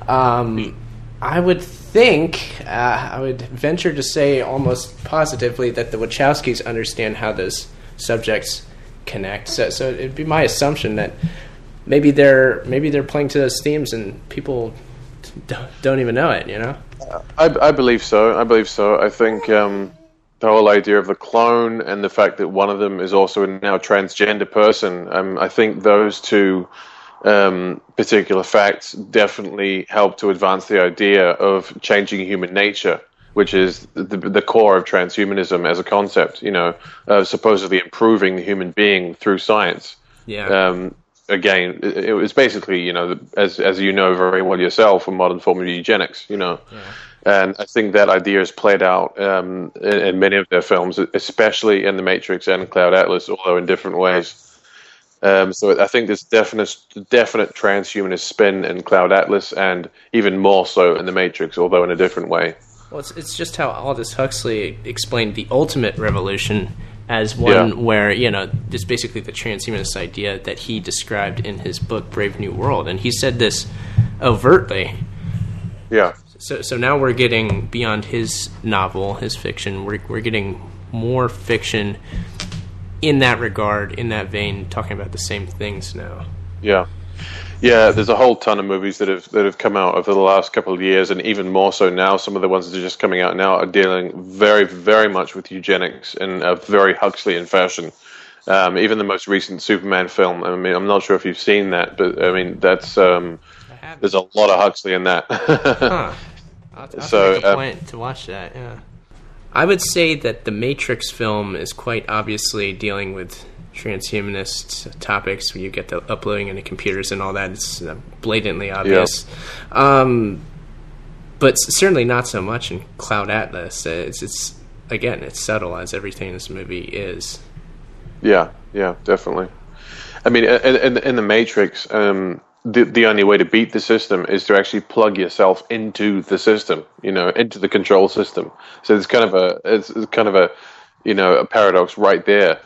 [SPEAKER 1] I would think, I would venture to say almost positively that the Wachowskis understand how those subjects connect. So it'd be my assumption that maybe they're playing to those themes and people don't even know it.
[SPEAKER 2] I believe so. I think the whole idea of the clone and the fact that one of them is also a now transgender person. I think those two particular facts definitely help to advance the idea of changing human nature, which is the core of transhumanism as a concept. Supposedly improving the human being through science.
[SPEAKER 1] Yeah.
[SPEAKER 2] Again, it was basically, as you know very well yourself, a modern form of eugenics. Yeah. And I think that idea is played out in many of their films, especially in The Matrix and Cloud Atlas, although in different ways. So I think there's definite transhumanist spin in Cloud Atlas, and even more so in The Matrix, although in a different way.
[SPEAKER 1] Well, it's just how Aldous Huxley explained the ultimate revolution as one where, it's basically the transhumanist idea that he described in his book, Brave New World. And he said this overtly.
[SPEAKER 2] Yeah.
[SPEAKER 1] So now we're getting beyond his novel, his fiction. We're getting more fiction in that regard, in that vein, talking about the same things now. Yeah.
[SPEAKER 2] Yeah, there's a whole ton of movies that have come out over the last couple of years, and even more so now. Some of the ones that are just coming out now are dealing very, very much with eugenics in a very Huxleyan fashion. Even the most recent Superman film. I mean, I'm not sure if you've seen that, but I mean, that's there's a lot of Huxley in that.
[SPEAKER 1] Huh. I'll make a point to watch that. Yeah, I would say that the Matrix film is quite obviously dealing with transhumanist topics when you get the uploading into computers and all that. It's blatantly obvious. Yeah. But certainly not so much in Cloud Atlas. It's subtle, as everything in this movie is. Yeah,
[SPEAKER 2] definitely. I mean, in the Matrix, the only way to beat the system is to actually plug yourself into the system, into the control system. So it's kind of a a paradox right there,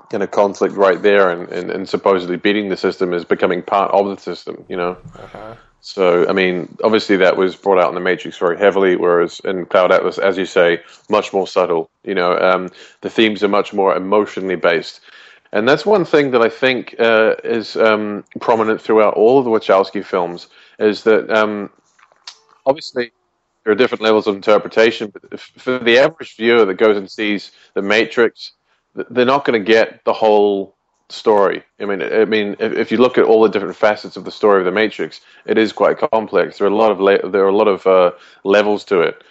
[SPEAKER 2] kind of conflict right there, and supposedly beating the system is becoming part of the system,
[SPEAKER 1] Uh-huh.
[SPEAKER 2] So, I mean, obviously that was brought out in The Matrix very heavily, whereas in Cloud Atlas, as you say, much more subtle. The themes are much more emotionally based. And that's one thing that I think is prominent throughout all of the Wachowski films, is that obviously there are different levels of interpretation, but for the average viewer that goes and sees The Matrix, they're not going to get the whole story. I mean, if you look at all the different facets of the story of The Matrix, it is quite complex. There are a lot of levels to it.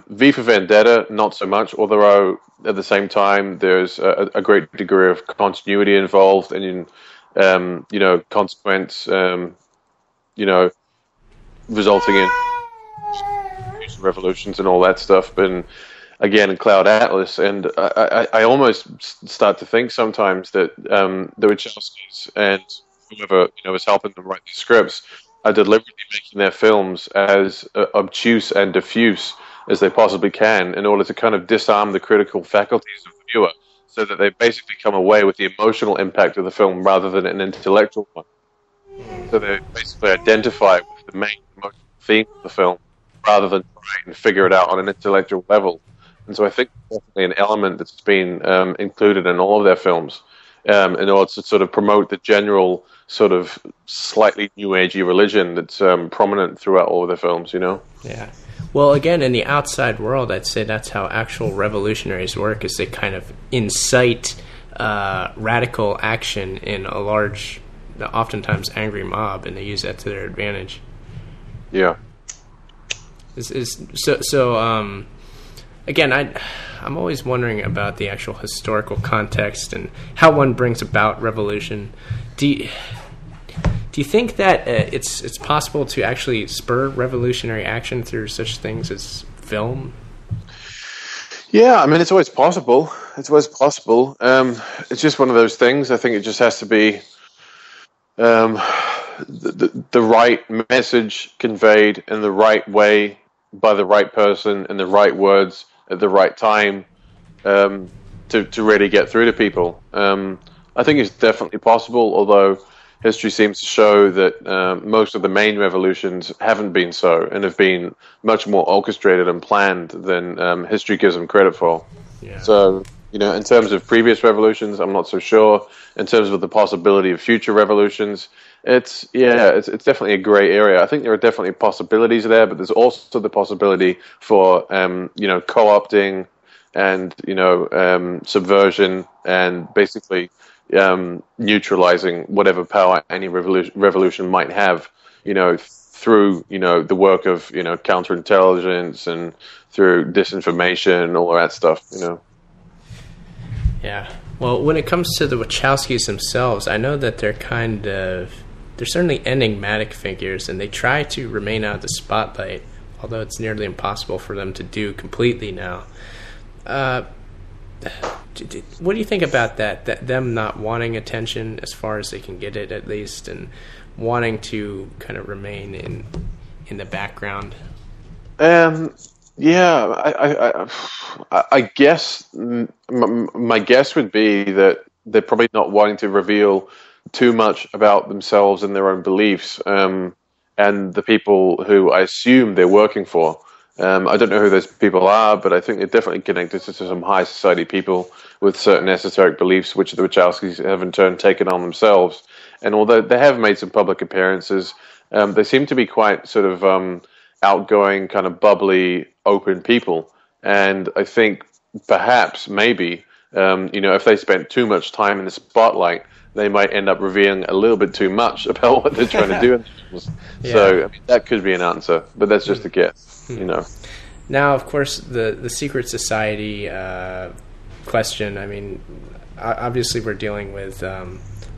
[SPEAKER 2] V for Vendetta, not so much. Although at the same time, there's a great degree of continuity involved, and consequence, resulting in revolutions and all that stuff. But again, in Cloud Atlas, and I almost start to think sometimes that the Wachowskis and whoever was helping them write the scripts are deliberately making their films as obtuse and diffuse as they possibly can, in order to kind of disarm the critical faculties of the viewer, so that they basically come away with the emotional impact of the film rather than an intellectual one. So they basically identify with the main emotional theme of the film rather than try and figure it out on an intellectual level. And so I think it's definitely an element that's been included in all of their films in order to sort of promote the general sort of slightly new agey religion that's prominent throughout all of their films,
[SPEAKER 1] Yeah. Well, again, in the outside world, I'd say that's how actual revolutionaries work, is they kind of incite radical action in a large, oftentimes angry mob, and they use that to their advantage.
[SPEAKER 2] Yeah.
[SPEAKER 1] Again, I'm always wondering about the actual historical context and how one brings about revolution. Do you think that it's possible to actually spur revolutionary action through such things as film?
[SPEAKER 2] Yeah, I mean, it's always possible. It's just one of those things. I think it just has to be the right message conveyed in the right way by the right person in the right words at the right time to really get through to people. I think it's definitely possible, although history seems to show that most of the main revolutions haven't been so, and have been much more orchestrated and planned than history gives them credit for.
[SPEAKER 1] Yeah.
[SPEAKER 2] So, in terms of previous revolutions, I'm not so sure. In terms of the possibility of future revolutions, it's definitely a gray area. I think there are definitely possibilities there, but there's also the possibility for co-opting and subversion, and basically neutralizing whatever power any revolution might have, through the work of counterintelligence and through disinformation and all of that stuff.
[SPEAKER 1] Yeah. Well, when it comes to the Wachowskis themselves, I know that they're certainly enigmatic figures, and they try to remain out of the spotlight, although it's nearly impossible for them to do completely now. what do you think about that? That them not wanting attention as far as they can get it, at least, and wanting to kind of remain in the background.
[SPEAKER 2] Yeah, I guess my guess would be that they're probably not wanting to reveal too much about themselves and their own beliefs, and the people who I assume they're working for. I don't know who those people are, but I think they're definitely connected to some high society people with certain esoteric beliefs, which the Wachowskis have in turn taken on themselves. And although they have made some public appearances, they seem to be quite sort of outgoing, kind of bubbly, open people. And I think perhaps, maybe, if they spent too much time in the spotlight, they might end up revealing a little bit too much about what they're trying to do. Yeah. So that could be an answer, but that's just a guess.
[SPEAKER 1] Now, of course, the secret society question. I mean, obviously, we're dealing with.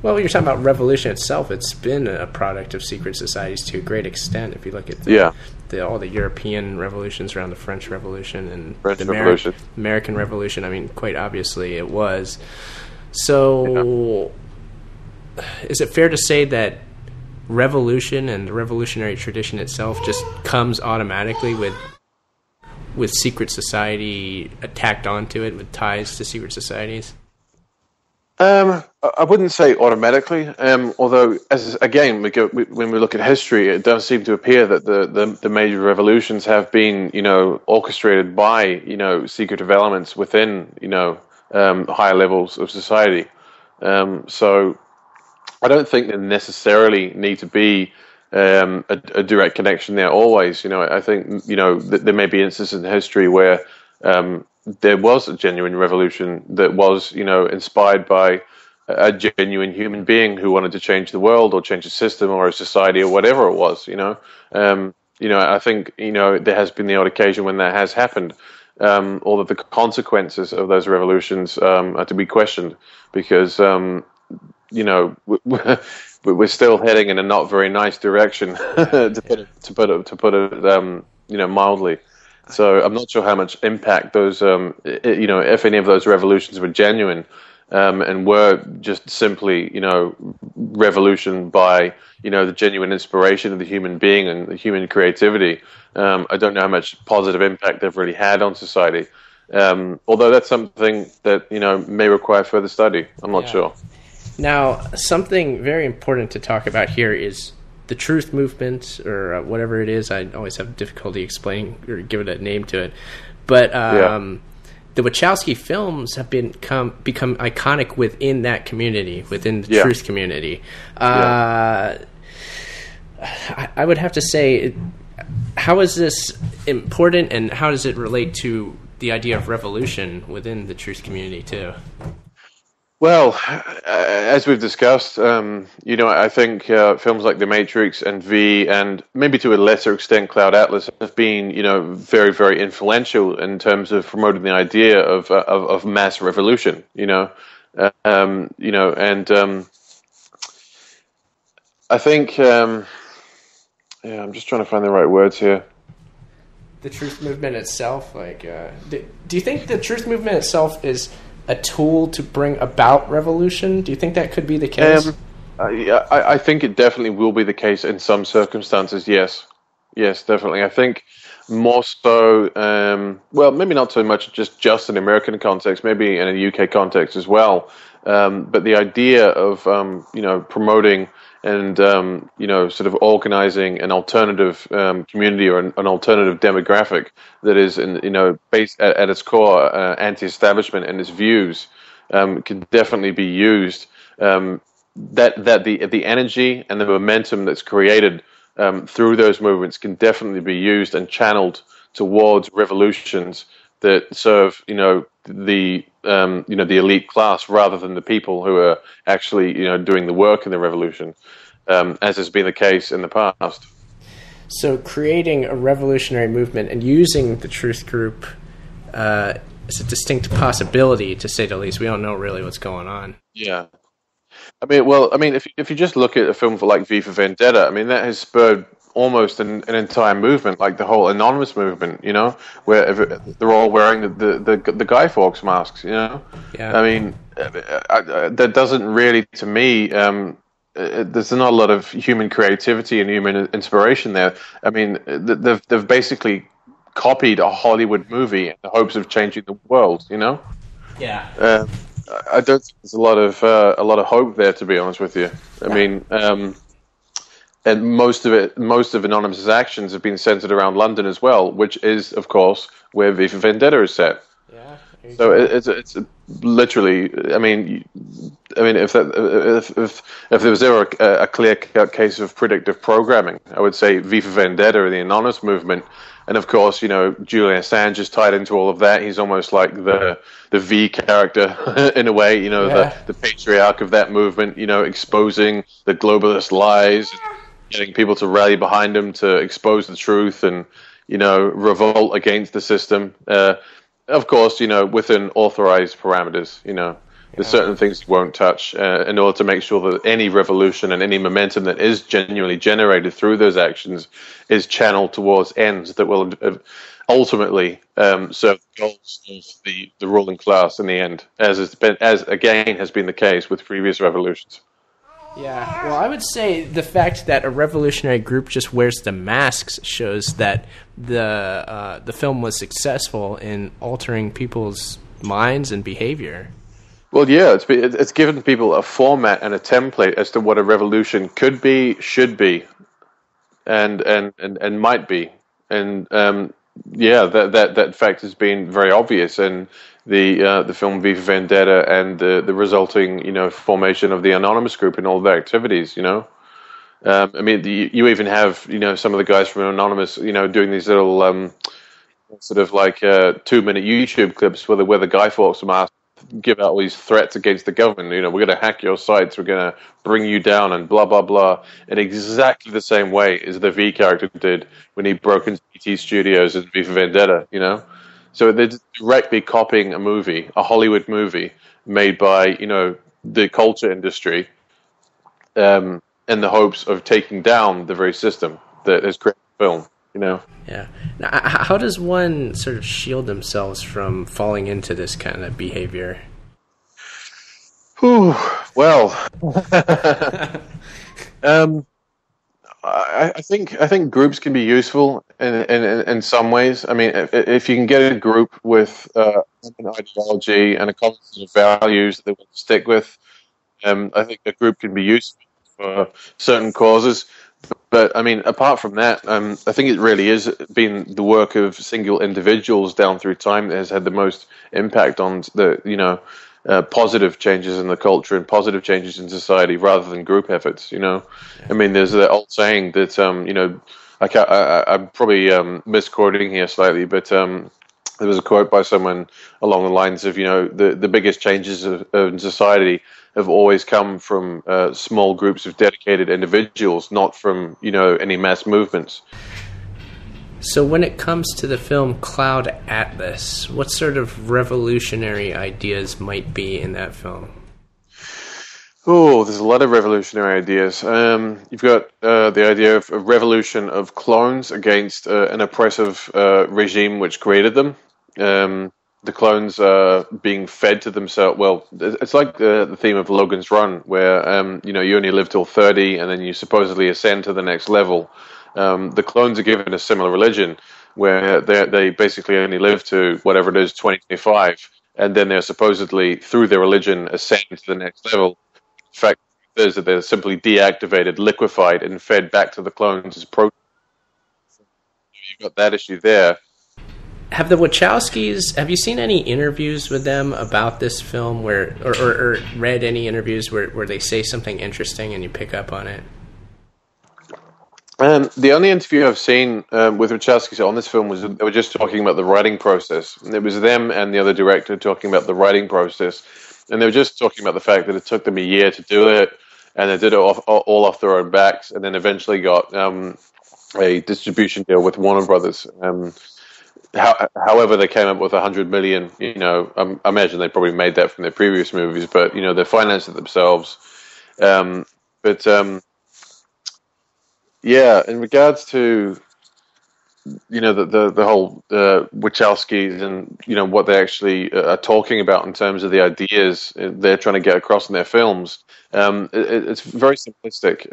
[SPEAKER 1] Well, you're talking about revolution itself. It's been a product of secret societies to a great extent. If you look at all the European revolutions around the French Revolution and the American Revolution, I mean, quite obviously it was. So, is it fair to say that revolution and the revolutionary tradition itself just comes automatically with secret society attacked onto it, with ties to secret societies?
[SPEAKER 2] I wouldn't say automatically, although, when we look at history, it does seem to appear that the major revolutions have been, orchestrated by, secretive elements within, higher levels of society. So I don't think there necessarily need to be a direct connection there always. I think, there may be instances in history where there was a genuine revolution that was, inspired by a genuine human being who wanted to change the world or change a system or a society or whatever it was, I think, there has been the odd occasion when that has happened, although the consequences of those revolutions are to be questioned because, we're still heading in a not very nice direction, to put it mildly. So I'm not sure how much impact those, if any of those revolutions were genuine, and were just simply, revolution by, the genuine inspiration of the human being and the human creativity. I don't know how much positive impact they've really had on society. Although that's something that, may require further study. I'm not sure.
[SPEAKER 1] Now, something very important to talk about here is the truth movement, or whatever it is. I always have difficulty explaining or giving a name to it. But the Wachowski films have become iconic within that community, within the truth community. I would have to say, how is this important, and how does it relate to the idea of revolution within the truth community too?
[SPEAKER 2] Well, as we've discussed, I think films like The Matrix and V, and maybe to a lesser extent Cloud Atlas, have been, very, very influential in terms of promoting the idea of mass revolution. I think, I'm just trying to find the right words here.
[SPEAKER 1] The truth movement itself, do you think the truth movement itself is a tool to bring about revolution? Do you think that could be the case?
[SPEAKER 2] I think it definitely will be the case in some circumstances, yes. Yes, definitely. I think more so, maybe not so much just in American context, maybe in a UK context as well. But the idea of, promoting and, sort of organizing an alternative community or an alternative demographic that is, based at its core, anti-establishment and its views, can definitely be used. The energy and the momentum that's created through those movements can definitely be used and channeled towards revolutions that serve, the elite class rather than the people who are actually, doing the work in the revolution, as has been the case in the past.
[SPEAKER 1] So creating a revolutionary movement and using the Truth Group is a distinct possibility, to say the least. We don't know really what's going on.
[SPEAKER 2] Yeah. If you just look at a film like V for Vendetta, that has spurred almost an entire movement, like the whole anonymous movement, you know, where they're all wearing the Guy Fawkes masks, you know.
[SPEAKER 1] Yeah.
[SPEAKER 2] I mean, that doesn't really, to me, there's not a lot of human creativity and human inspiration there. I mean, they've basically copied a Hollywood movie in the hopes of changing the world, you know.
[SPEAKER 1] Yeah.
[SPEAKER 2] I don't think there's a lot of hope there, to be honest with you. I mean, and most of Anonymous's actions have been centered around London as well, which is, of course, where V for Vendetta is set.
[SPEAKER 1] Yeah.
[SPEAKER 2] So it's literally. I mean, if there was ever a clear-cut case of predictive programming, I would say V for Vendetta, the Anonymous movement. And of course, you know, Julian Assange is tied into all of that. He's almost like the V character in a way, you know, the patriarch of that movement, you know, exposing the globalist lies, getting people to rally behind him to expose the truth and, you know, revolt against the system. Of course, you know, within authorized parameters, you know. There's certain things you won't touch in order to make sure that any revolution and any momentum that is genuinely generated through those actions is channeled towards ends that will ultimately serve the goals of the ruling class in the end, as again has been the case with previous revolutions.
[SPEAKER 1] Yeah, well, I would say the fact that a revolutionary group just wears the masks shows that the film was successful in altering people's minds and behavior.
[SPEAKER 2] Well, yeah, it's given people a format and a template as to what a revolution could be, should be, and might be, and that fact has been very obvious in the film V for Vendetta and the resulting, you know, formation of the Anonymous group and all their activities. You know, I mean, you even have, you know, some of the guys from Anonymous, you know, doing these little sort of like 2-minute YouTube clips where the Guy Fawkes mask give out all these threats against the government. You know, we're going to hack your sites, we're going to bring you down, and blah blah blah, in exactly the same way as the V character did when he broke into ET Studios in V for Vendetta. You know, so they're directly copying a movie, a Hollywood movie made by, you know, the culture industry, in the hopes of taking down the very system that has created film. You know.
[SPEAKER 1] Yeah. Now, how does one sort of shield themselves from falling into this kind of behavior?
[SPEAKER 2] Well, I think groups can be useful in some ways. I mean, if you can get a group with an ideology and a common set of values that they want to stick with, I think a group can be useful for certain causes. But I mean, apart from that, I think it really is been the work of single individuals down through time that has had the most impact on the, you know, positive changes in the culture and positive changes in society, rather than group efforts. You know, I mean, there's that old saying that you know, I'm probably misquoting here slightly, but there was a quote by someone along the lines of, you know, the biggest changes in society have always come from small groups of dedicated individuals, not from, you know, any mass movements.
[SPEAKER 1] So when it comes to the film Cloud Atlas, what sort of revolutionary ideas might be in that film?
[SPEAKER 2] Oh, there's a lot of revolutionary ideas. You've got the idea of a revolution of clones against an oppressive regime which created them. The clones are being fed to themselves. Well, it's like the theme of Logan's Run, where you know, you only live till 30, and then you supposedly ascend to the next level. The clones are given a similar religion, where they basically only live to whatever it is, 2025, and then they're supposedly, through their religion, ascend to the next level. In fact, is that they're simply deactivated, liquefied, and fed back to the clones as protein. You've got that issue there.
[SPEAKER 1] Have the Wachowskis, have you seen any interviews with them about this film, where, or read any interviews where they say something interesting and you pick up on it?
[SPEAKER 2] The only interview I've seen with Wachowskis on this film was they were just talking about the writing process. And it was them and the other director talking about the writing process. And they were just talking about the fact that it took them a year to do it, and they did it all off their own backs, and then eventually got a distribution deal with Warner Brothers. However, they came up with $100 million. You know, I imagine they probably made that from their previous movies, but you know, they financed it themselves. Yeah, in regards to the whole Wachowskis and what they actually are talking about in terms of the ideas they're trying to get across in their films, it's very simplistic.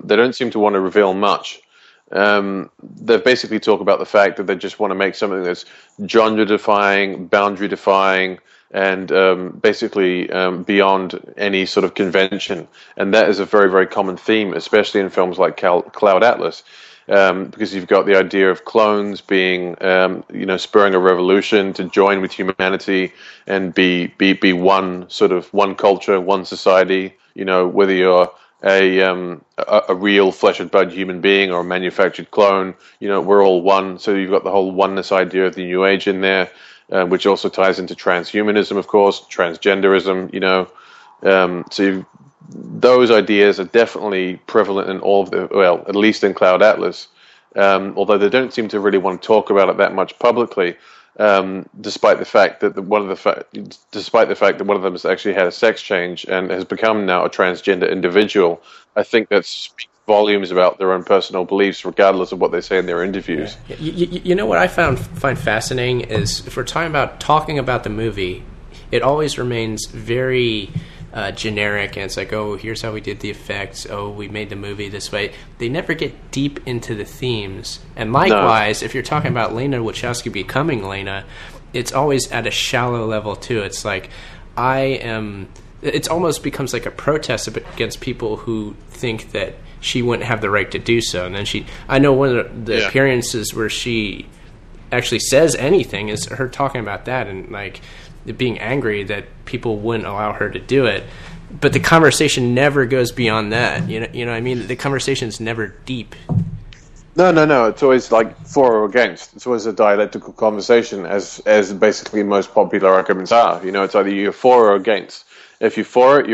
[SPEAKER 2] They don't seem to want to reveal much. They basically talk about the fact that they just want to make something that's genre defying, boundary defying, and basically beyond any sort of convention. And that is a very, very common theme, especially in films like Cloud Atlas. Because you've got the idea of clones being, spurring a revolution to join with humanity and be one sort of one culture, one society. Whether you're a real flesh and blood human being or a manufactured clone, we're all one. So you've got the whole oneness idea of the New Age in there, which also ties into transhumanism, of course, transgenderism. So those ideas are definitely prevalent in all of at least in Cloud Atlas, although they don't seem to really want to talk about it that much publicly, despite the fact that one of them has actually had a sex change and has become now a transgender individual. I think that speaks volumes about their own personal beliefs, regardless of what they say in their interviews.
[SPEAKER 1] Yeah. You know what I find fascinating is if we're talking about the movie, it always remains very generic, and it's like, oh, here's how we did the effects, oh, we made the movie this way. They never get deep into the themes. And likewise, if you're talking about Lena Wachowski becoming Lena, it's always at a shallow level too. It's like, it almost becomes like a protest against people who think that she wouldn't have the right to do so. And then I know one of the appearances where she actually says anything is her talking about that and like being angry that people wouldn't allow her to do it, but the conversation never goes beyond that. You know what I mean? The conversation's never deep.
[SPEAKER 2] No. It's always like for or against. It's always a dialectical conversation, as basically most popular arguments are. It's either you're for or against. If you're for it,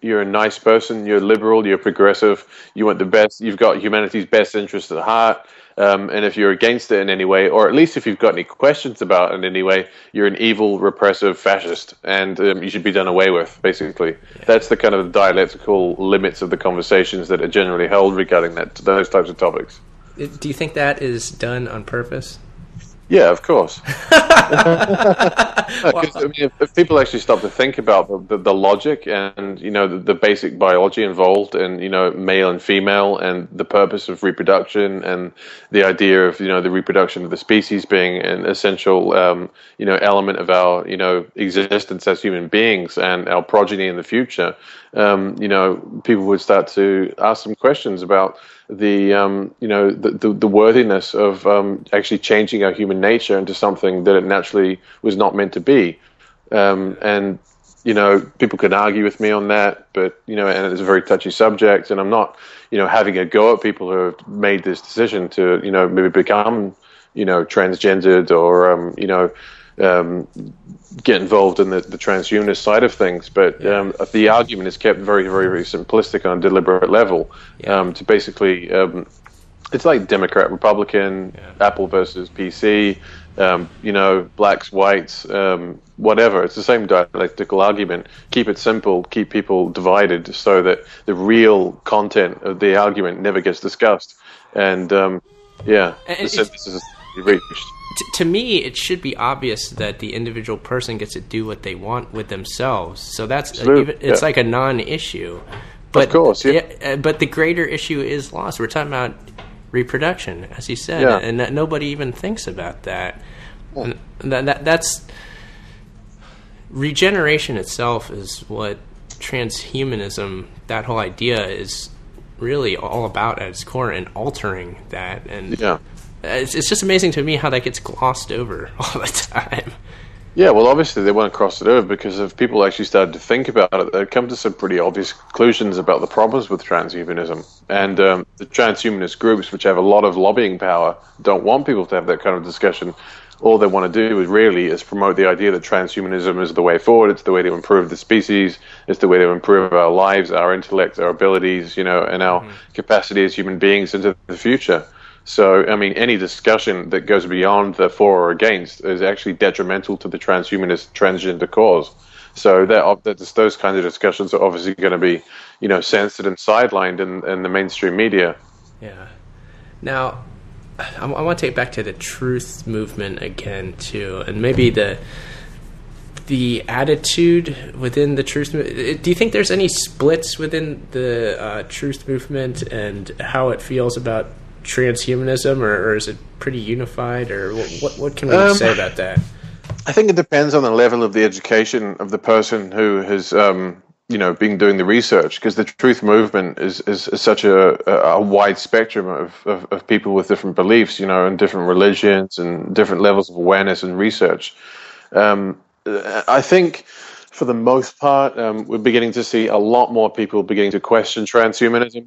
[SPEAKER 2] you're a nice person, you're liberal, you're progressive, you want the best, you've got humanity's best interest at heart. And if you're against it in any way, or at least if you've got any questions about it in any way, you're an evil, repressive fascist, and you should be done away with, basically. Yeah. That's the kind of dialectical limits of the conversations that are generally held regarding those types of topics.
[SPEAKER 1] Do you think that is done on purpose?
[SPEAKER 2] Yeah, of course. If people actually stop to think about the logic and the basic biology involved in male and female and the purpose of reproduction and the idea of the reproduction of the species being an essential element of our existence as human beings and our progeny in the future, people would start to ask some questions about the worthiness of actually changing our human nature into something that it naturally was not meant to be. And people can argue with me on that, but and it's a very touchy subject, and I'm not having a go at people who have made this decision to maybe become transgendered or get involved in the transhumanist side of things, but the argument is kept very, very, very simplistic on a deliberate level. To basically, it's like Democrat, Republican, Apple versus PC, blacks, whites, whatever. It's the same dialectical argument. Keep it simple, keep people divided, so that the real content of the argument never gets discussed. And the synthesis is reached.
[SPEAKER 1] To me, it should be obvious that the individual person gets to do what they want with themselves. So it's like a non-issue. But,
[SPEAKER 2] of course, yeah.
[SPEAKER 1] But the greater issue is lost. We're talking about reproduction, as you said, and that nobody even thinks about that. Yeah. And that's regeneration itself is what transhumanism, that whole idea, is really all about at its core, and altering that. And it's just amazing to me how that gets glossed over all the time.
[SPEAKER 2] Yeah, well, obviously they want to cross it over because if people actually started to think about it, they'd come to some pretty obvious conclusions about the problems with transhumanism. And the transhumanist groups, which have a lot of lobbying power, don't want people to have that kind of discussion. All they want to do is promote the idea that transhumanism is the way forward. It's the way to improve the species. It's the way to improve our lives, our intellect, our abilities, and our capacity as human beings into the future. So, I mean, any discussion that goes beyond the for or against is actually detrimental to the transhumanist transgender cause. So those kinds of discussions are obviously going to be, censored and sidelined in the mainstream media.
[SPEAKER 1] Yeah. Now, I want to take back to the truth movement again, too, and maybe the attitude within the truth movement. Do you think there's any splits within the truth movement and how it feels about transhumanism, or is it pretty unified, or what can we say about that?
[SPEAKER 2] I think it depends on the level of the education of the person who has been doing the research, because the truth movement is such a wide spectrum of people with different beliefs, and different religions and different levels of awareness and research. I think for the most part, we're beginning to see a lot more people beginning to question transhumanism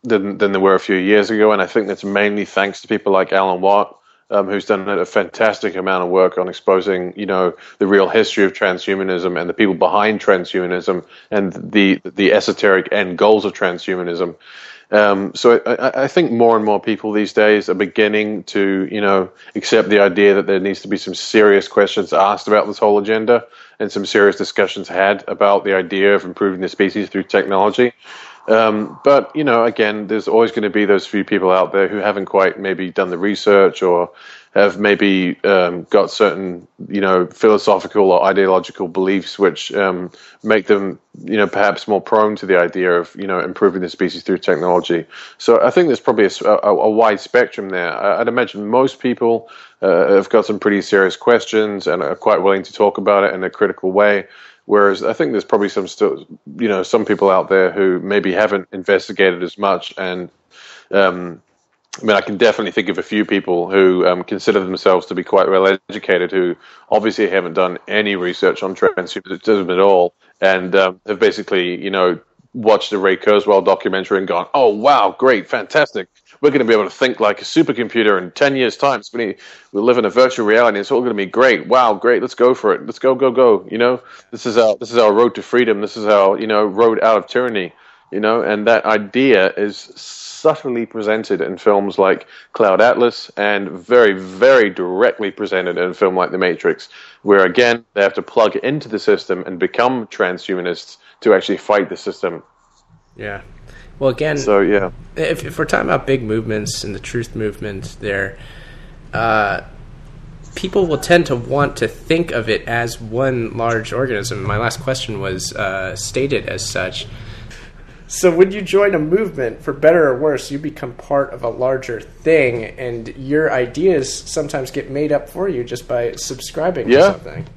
[SPEAKER 2] than there were a few years ago, and I think that's mainly thanks to people like Alan Watt, who's done a fantastic amount of work on exposing, the real history of transhumanism and the people behind transhumanism and the esoteric end goals of transhumanism. So I think more and more people these days are beginning to, accept the idea that there needs to be some serious questions asked about this whole agenda and some serious discussions had about the idea of improving the species through technology. But, again, there's always going to be those few people out there who haven't quite maybe done the research or have maybe got certain, philosophical or ideological beliefs which make them, perhaps more prone to the idea of, improving the species through technology. So I think there's probably a wide spectrum there. I'd imagine most people have got some pretty serious questions and are quite willing to talk about it in a critical way. Whereas I think there's probably some people out there who maybe haven't investigated as much. And I can definitely think of a few people who consider themselves to be quite well educated, who obviously haven't done any research on transhumanism at all, and have basically, watched the Ray Kurzweil documentary and gone, "Oh wow, great, fantastic! We're going to be able to think like a supercomputer in 10 years' time. We'll live in a virtual reality. It's all going to be great. Wow, great. Let's go for it. Let's go. This is our road to freedom. This is our, road out of tyranny, and that idea is subtly presented in films like Cloud Atlas and very, very directly presented in a film like The Matrix, where, again, they have to plug into the system and become transhumanists to actually fight the system.
[SPEAKER 1] Yeah. Well, again,
[SPEAKER 2] so yeah,
[SPEAKER 1] if we're talking about big movements and the truth movement, people will tend to want to think of it as one large organism. My last question was stated as such. So when you join a movement, for better or worse, you become part of a larger thing, and your ideas sometimes get made up for you just by subscribing to something.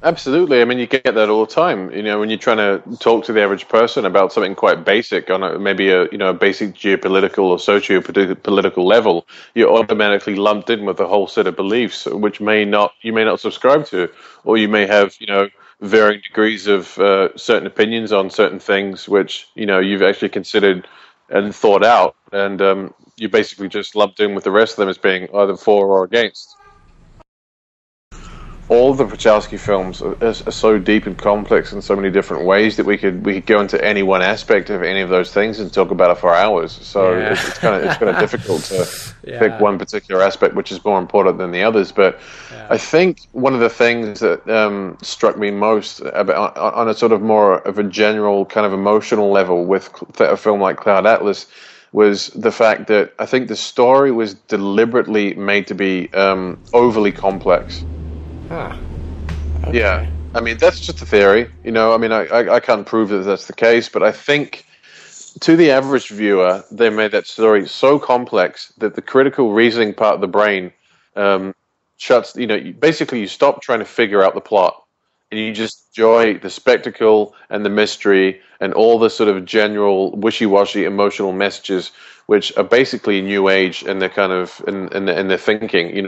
[SPEAKER 2] Absolutely. I mean, you get that all the time. When you're trying to talk to the average person about something quite basic on maybe a basic geopolitical or socio-political level, you're automatically lumped in with a whole set of beliefs, which you may not subscribe to, or you may have, varying degrees of certain opinions on certain things, which, you've actually considered and thought out. And you're basically just lumped in with the rest of them as being either for or against. All the Wachowski films are so deep and complex in so many different ways that we could go into any one aspect of any of those things and talk about it for hours. So it's kind of difficult to pick one particular aspect which is more important than the others. But I think one of the things that struck me most about, on a sort of more of a general kind of emotional level with a film like Cloud Atlas, was the fact that I think the story was deliberately made to be overly complex.
[SPEAKER 1] Huh. Okay.
[SPEAKER 2] Yeah, I mean, that's just a theory, I can't prove that that's the case, but I think to the average viewer, they made that story so complex that the critical reasoning part of the brain shuts, basically you stop trying to figure out the plot and you just enjoy the spectacle and the mystery and all the sort of general wishy-washy emotional messages, which are basically new age in their kind of in their thinking.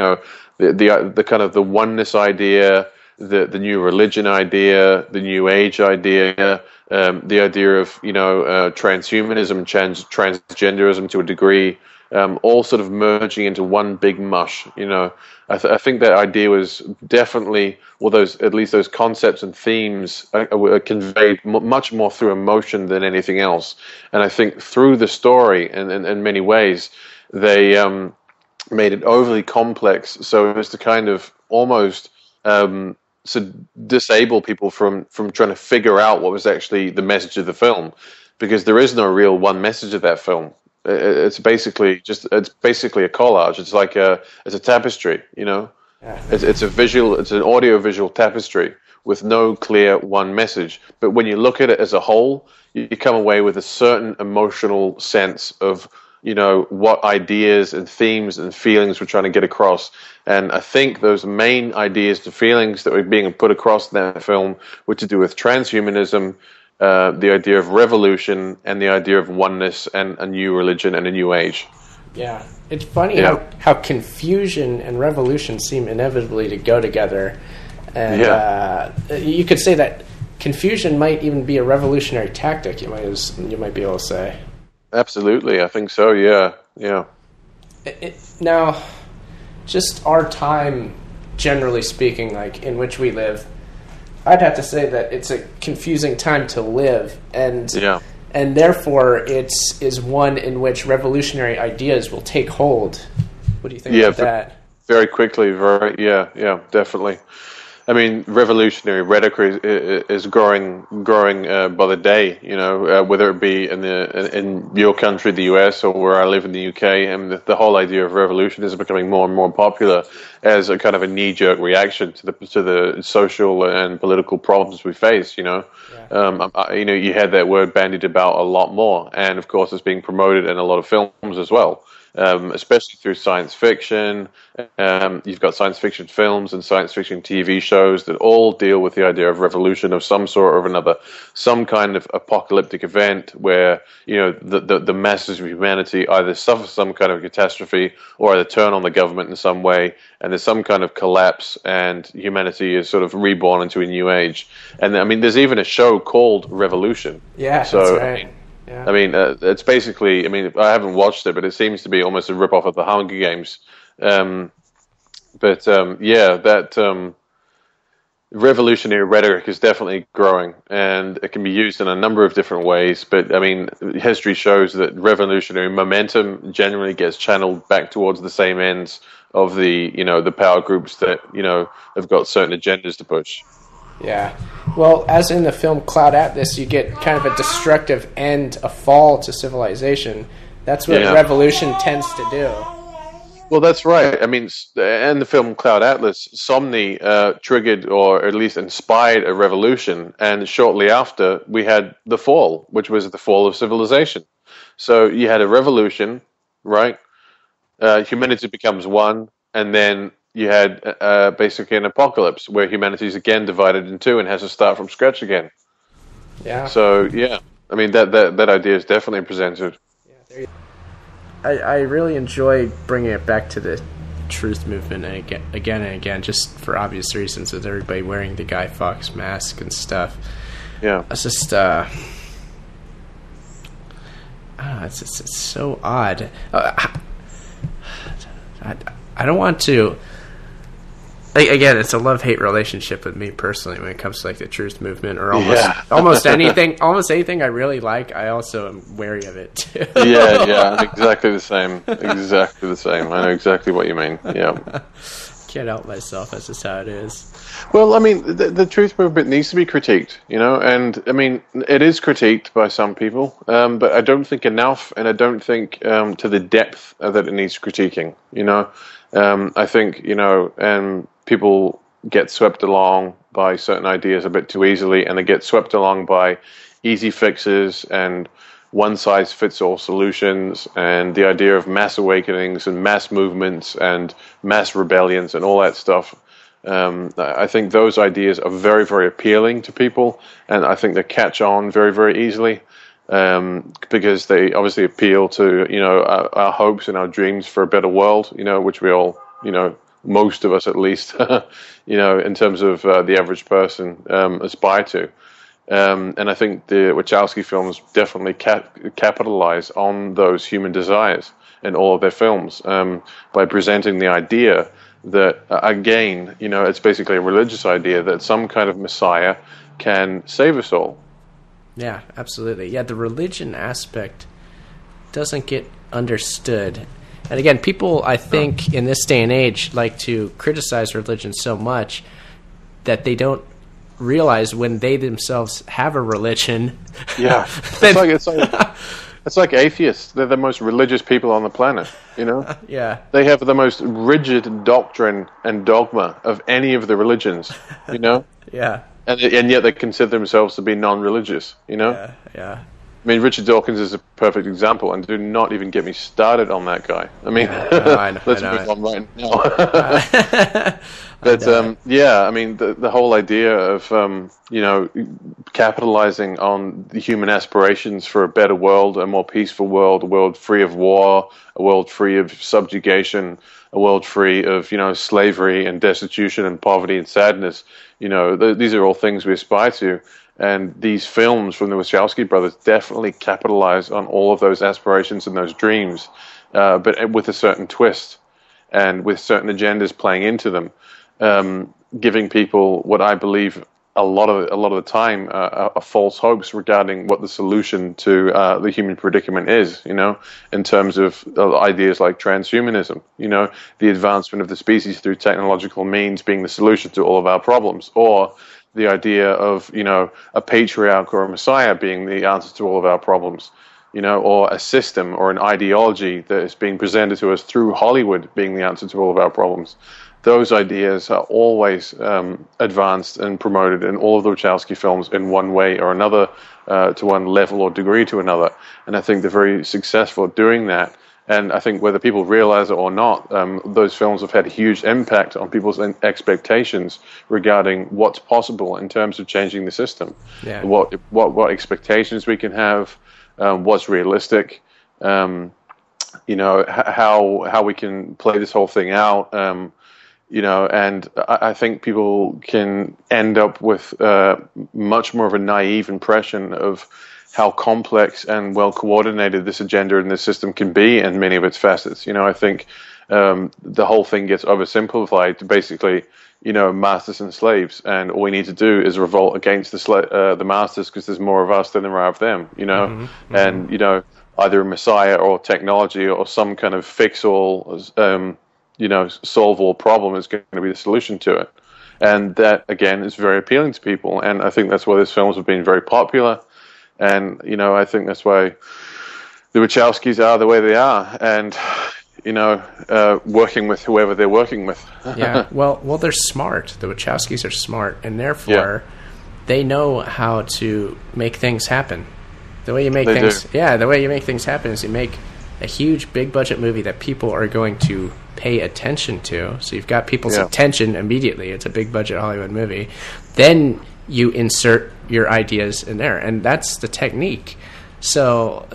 [SPEAKER 2] The kind of the oneness idea, the new religion idea, the new age idea, the idea of transhumanism, transgenderism to a degree, all sort of merging into one big mush. I think that idea was definitely, at least those concepts and themes were conveyed much more through emotion than anything else. And I think through the story, in many ways, they made it overly complex, so as to kind of almost disable people from trying to figure out what was actually the message of the film, because there is no real one message of that film. It's basically a collage. It's like it's a tapestry, you know.
[SPEAKER 1] Yeah.
[SPEAKER 2] It's an audio-visual tapestry with no clear one message. But when you look at it as a whole, you come away with a certain emotional sense of, you know, what ideas and themes and feelings we're trying to get across. And I think those main ideas, the feelings that were being put across in that film were to do with transhumanism, the idea of revolution, and the idea of oneness and a new religion and a new age.
[SPEAKER 1] Yeah. It's funny how confusion and revolution seem inevitably to go together. And you could say that confusion might even be a revolutionary tactic, you might be able to say.
[SPEAKER 2] Absolutely, I think so, yeah.
[SPEAKER 1] Now, just our time, generally speaking, like in which we live, I'd have to say that it's a confusing time to live, and therefore it is one in which revolutionary ideas will take hold. What do you think about that?
[SPEAKER 2] Very quickly, definitely. I mean, revolutionary rhetoric is growing by the day. You know, whether it be in your country, the US, or where I live in the UK, and the whole idea of revolution is becoming more and more popular as a kind of a knee-jerk reaction to the social and political problems we face. You know, you had that word bandied about a lot more, and of course, it's being promoted in a lot of films as well. Especially through science fiction. You've got science fiction films and science fiction TV shows that all deal with the idea of revolution of some sort or another, some kind of apocalyptic event where, you know, the masses of humanity either suffer some kind of catastrophe or either turn on the government in some way, and there's some kind of collapse and humanity is sort of reborn into a new age. And I mean, there's even a show called Revolution.
[SPEAKER 1] Yeah,
[SPEAKER 2] so,
[SPEAKER 1] that's right. Yeah.
[SPEAKER 2] I mean, it's basically, I mean, I haven't watched it, but it seems to be almost a rip-off of the Hunger Games. That revolutionary rhetoric is definitely growing, and it can be used in a number of different ways. But, I mean, history shows that revolutionary momentum generally gets channeled back towards the same ends of the power groups that, you know, have got certain agendas to push.
[SPEAKER 1] Yeah. Well, as in the film Cloud Atlas, you get kind of a destructive end, a fall to civilization. That's what revolution tends to do.
[SPEAKER 2] Well, that's right. I mean, in the film Cloud Atlas, Sonmi triggered or at least inspired a revolution. And shortly after, we had the fall, which was the fall of civilization. So you had a revolution, right? Humanity becomes one, and then you had basically an apocalypse where humanity is again divided in two and has to start from scratch again. Yeah. So, yeah, I mean, that idea is definitely presented.
[SPEAKER 1] Yeah, I really enjoy bringing it back to the truth movement and again, just for obvious reasons, with everybody wearing the Guy Fawkes mask and stuff.
[SPEAKER 2] Yeah.
[SPEAKER 1] It's just, it's so odd. I don't want to... Again, it's a love-hate relationship with me personally when it comes to like the truth movement or almost anything. Almost anything I really like, I also am wary of it too.
[SPEAKER 2] Yeah, exactly the same. Exactly the same. I know exactly what you mean. Yeah.
[SPEAKER 1] Can't help myself. That's just how it is.
[SPEAKER 2] Well, I mean, the truth movement needs to be critiqued, you know, and I mean, it is critiqued by some people, but I don't think enough, and I don't think to the depth that it needs critiquing, you know. I think, you know, people get swept along by certain ideas a bit too easily, and they get swept along by easy fixes and one-size-fits-all solutions and the idea of mass awakenings and mass movements and mass rebellions and all that stuff. I think those ideas are very, very appealing to people, and I think they catch on very, very easily because they obviously appeal to, you know, our hopes and our dreams for a better world, you know, which we all, you know, most of us at least, you know, in terms of the average person aspire to. And I think the Wachowski films definitely capitalize on those human desires in all of their films by presenting the idea that, again, you know, it's basically a religious idea that some kind of Messiah can save us all.
[SPEAKER 1] Yeah, absolutely. Yeah, the religion aspect doesn't get understood. And again, people, I think, in this day and age, like to criticize religion so much that they don't realize when they themselves have a religion.
[SPEAKER 2] Yeah, It's like atheists. They're the most religious people on the planet, you know?
[SPEAKER 1] Yeah.
[SPEAKER 2] They have the most rigid doctrine and dogma of any of the religions, you know?
[SPEAKER 1] Yeah.
[SPEAKER 2] And yet they consider themselves to be non-religious, you know?
[SPEAKER 1] Yeah. Yeah.
[SPEAKER 2] I mean, Richard Dawkins is a perfect example, and do not even get me started on that guy. I mean, let's move on right now. But yeah, I mean, the whole idea of capitalizing on the human aspirations for a better world, a more peaceful world, a world free of war, a world free of subjugation, a world free of slavery and destitution and poverty and sadness. These are all things we aspire to. And these films from the Wachowski brothers definitely capitalize on all of those aspirations and those dreams, but with a certain twist and with certain agendas playing into them, giving people what I believe a lot of the time are false hopes regarding what the solution to the human predicament is. In terms of ideas like transhumanism, the advancement of the species through technological means being the solution to all of our problems, or the idea of, a patriarch or a messiah being the answer to all of our problems, or a system or an ideology that is being presented to us through Hollywood being the answer to all of our problems. Those ideas are always advanced and promoted in all of the Wachowski films in one way or another, to one level or degree to another. And I think they're very successful at doing that. And I think whether people realize it or not, those films have had a huge impact on people's expectations regarding what's possible in terms of changing the system.
[SPEAKER 1] Yeah.
[SPEAKER 2] What expectations we can have, what's realistic, how we can play this whole thing out. And I think people can end up with much more of a naive impression of how complex and well coordinated this agenda and this system can be in many of its facets. I think the whole thing gets oversimplified to basically, masters and slaves, and all we need to do is revolt against the masters because there's more of us than there are of them.
[SPEAKER 1] Mm-hmm.
[SPEAKER 2] And either a messiah or technology or some kind of fix all, solve all problem is going to be the solution to it. And that again is very appealing to people, and I think that's why these films have been very popular. And, I think that's why the Wachowskis are the way they are, and, working with whoever they're working with.
[SPEAKER 1] Yeah, well, they're smart. The Wachowskis are smart, and therefore they know how to make things happen. The way you make things happen is you make a huge, big-budget movie that people are going to pay attention to. So you've got people's attention immediately. It's a big-budget Hollywood movie. Then you insert your ideas in there, and that's the technique. So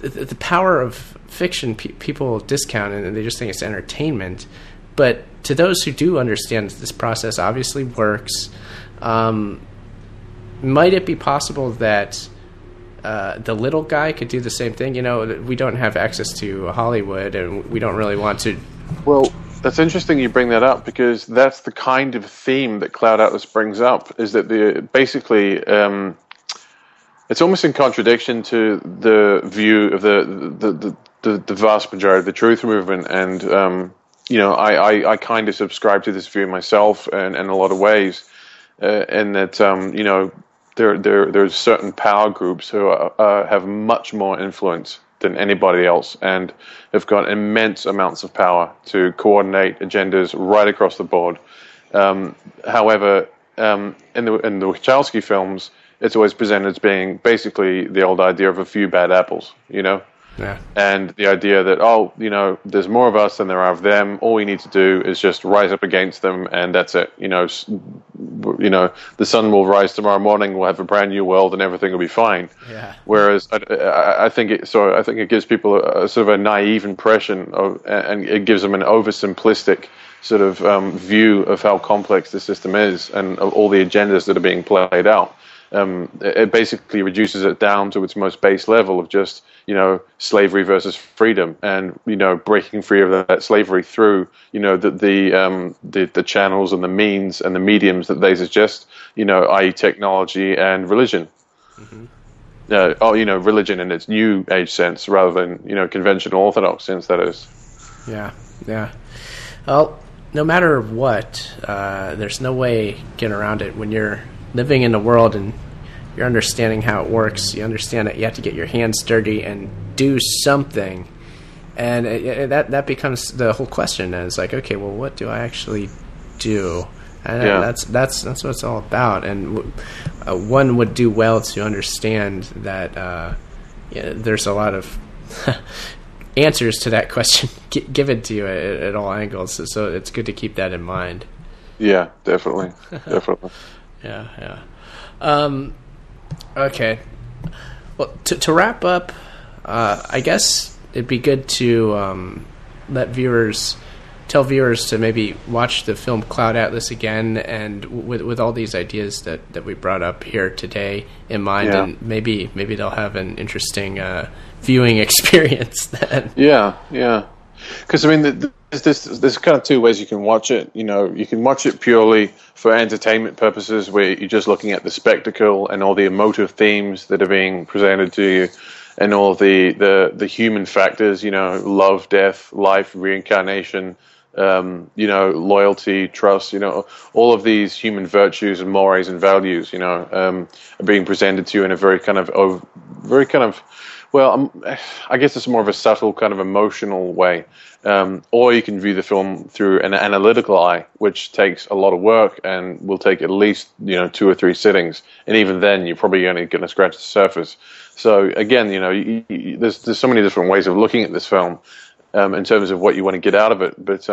[SPEAKER 1] the power of fiction, people discount it, and they just think it's entertainment. But to those who do understand this process obviously works, might it be possible that the little guy could do the same thing? We don't have access to Hollywood, and we don't really want to.
[SPEAKER 2] Well, that's interesting you bring that up, because that's the kind of theme that Cloud Atlas brings up, is that it's almost in contradiction to the view of the vast majority of the truth movement. And, I kind of subscribe to this view myself in a lot of ways, in that, there's certain power groups who have much more influence than anybody else, and have got immense amounts of power to coordinate agendas right across the board. However, in the Wachowski films, it's always presented as being basically the old idea of a few bad apples,
[SPEAKER 1] Yeah.
[SPEAKER 2] And the idea that, there's more of us than there are of them. All we need to do is just rise up against them, and that's it. The sun will rise tomorrow morning. We'll have a brand new world, and everything will be fine.
[SPEAKER 1] Yeah.
[SPEAKER 2] Whereas I think it gives people a sort of a naive impression of, and it gives them an oversimplistic sort of view of how complex the system is and of all the agendas that are being played out. It basically reduces it down to its most base level of just, slavery versus freedom, and, breaking free of that slavery through, the channels and the means and the mediums that they suggest, i.e. technology and religion. Mm-hmm. Religion in its new age sense rather than, conventional orthodox sense, that is.
[SPEAKER 1] Yeah, yeah. Well, no matter what, there's no way getting around it when you're living in a world and you're understanding how it works. You understand that you have to get your hands dirty and do something, and that becomes the whole question. And it's like, okay, well, what do I actually do? And that's what it's all about. And one would do well to understand that there's a lot of answers to that question given to you at all angles. So it's good to keep that in mind.
[SPEAKER 2] Yeah, definitely. Definitely.
[SPEAKER 1] Yeah. Okay. Well, to wrap up, I guess it'd be good to tell viewers to maybe watch the film Cloud Atlas again, and with all these ideas that we brought up here today in mind, and maybe they'll have an interesting viewing experience then. Yeah.
[SPEAKER 2] Because I mean, there's kind of two ways you can watch it. You can watch it purely for entertainment purposes, where you're just looking at the spectacle and all the emotive themes that are being presented to you, and all the human factors. Love, death, life, reincarnation. Loyalty, trust. All of these human virtues and mores and values. Are being presented to you in a very kind of. Well, I guess it's more of a subtle kind of emotional way. Or you can view the film through an analytical eye, which takes a lot of work and will take at least 2 or 3 sittings. And even then, you're probably only going to scratch the surface. So again, there's so many different ways of looking at this film in terms of what you want to get out of it. But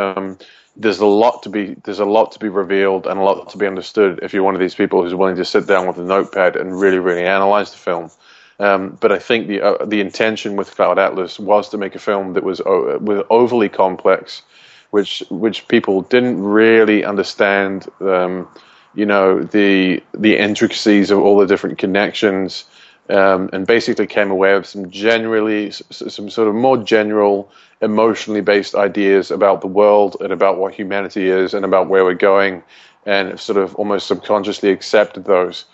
[SPEAKER 2] there's a lot to be revealed and a lot to be understood if you're one of these people who's willing to sit down with a notepad and really, really analyze the film. But I think the intention with Cloud Atlas was to make a film that was overly complex, which people didn't really understand. The intricacies of all the different connections, and basically came away with some sort of more general, emotionally based ideas about the world and about what humanity is and about where we're going, and sort of almost subconsciously accepted those.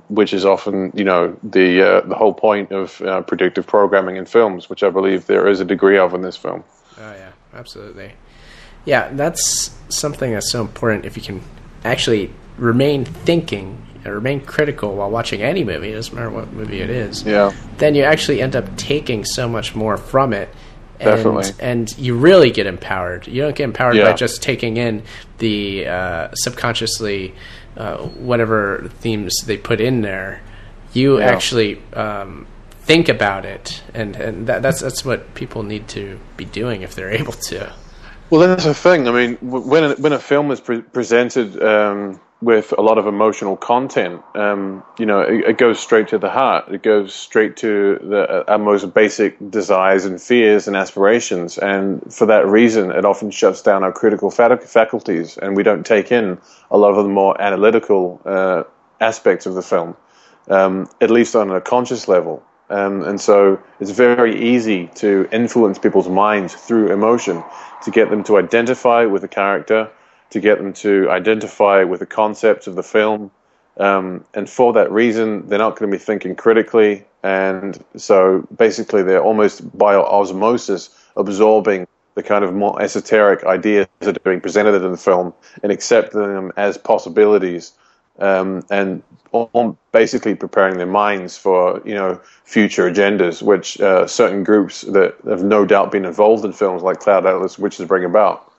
[SPEAKER 2] Which is often, the whole point of predictive programming in films, which I believe there is a degree of in this film.
[SPEAKER 1] Oh, yeah, absolutely. Yeah, that's something that's so important. If you can actually remain thinking and remain critical while watching any movie, it doesn't matter what movie it is, then you actually end up taking so much more from it.
[SPEAKER 2] Definitely.
[SPEAKER 1] And you really get empowered. You don't get empowered by just taking in the subconsciously whatever themes they put in there. You actually think about it, and that's what people need to be doing if they're able to.
[SPEAKER 2] Well, that's the thing. I mean, when a film is presented with a lot of emotional content, it goes straight to the heart. It goes straight to our most basic desires and fears and aspirations. And for that reason, it often shuts down our critical faculties, and we don't take in a lot of the more analytical aspects of the film, at least on a conscious level. And so it's very easy to influence people's minds through emotion, to get them to identify with a character, to get them to identify with the concepts of the film. And for that reason, they're not going to be thinking critically. And so basically they're almost by osmosis absorbing the kind of more esoteric ideas that are being presented in the film and accepting them as possibilities, and basically preparing their minds for, future agendas, which certain groups that have no doubt been involved in films like Cloud Atlas witches bring about.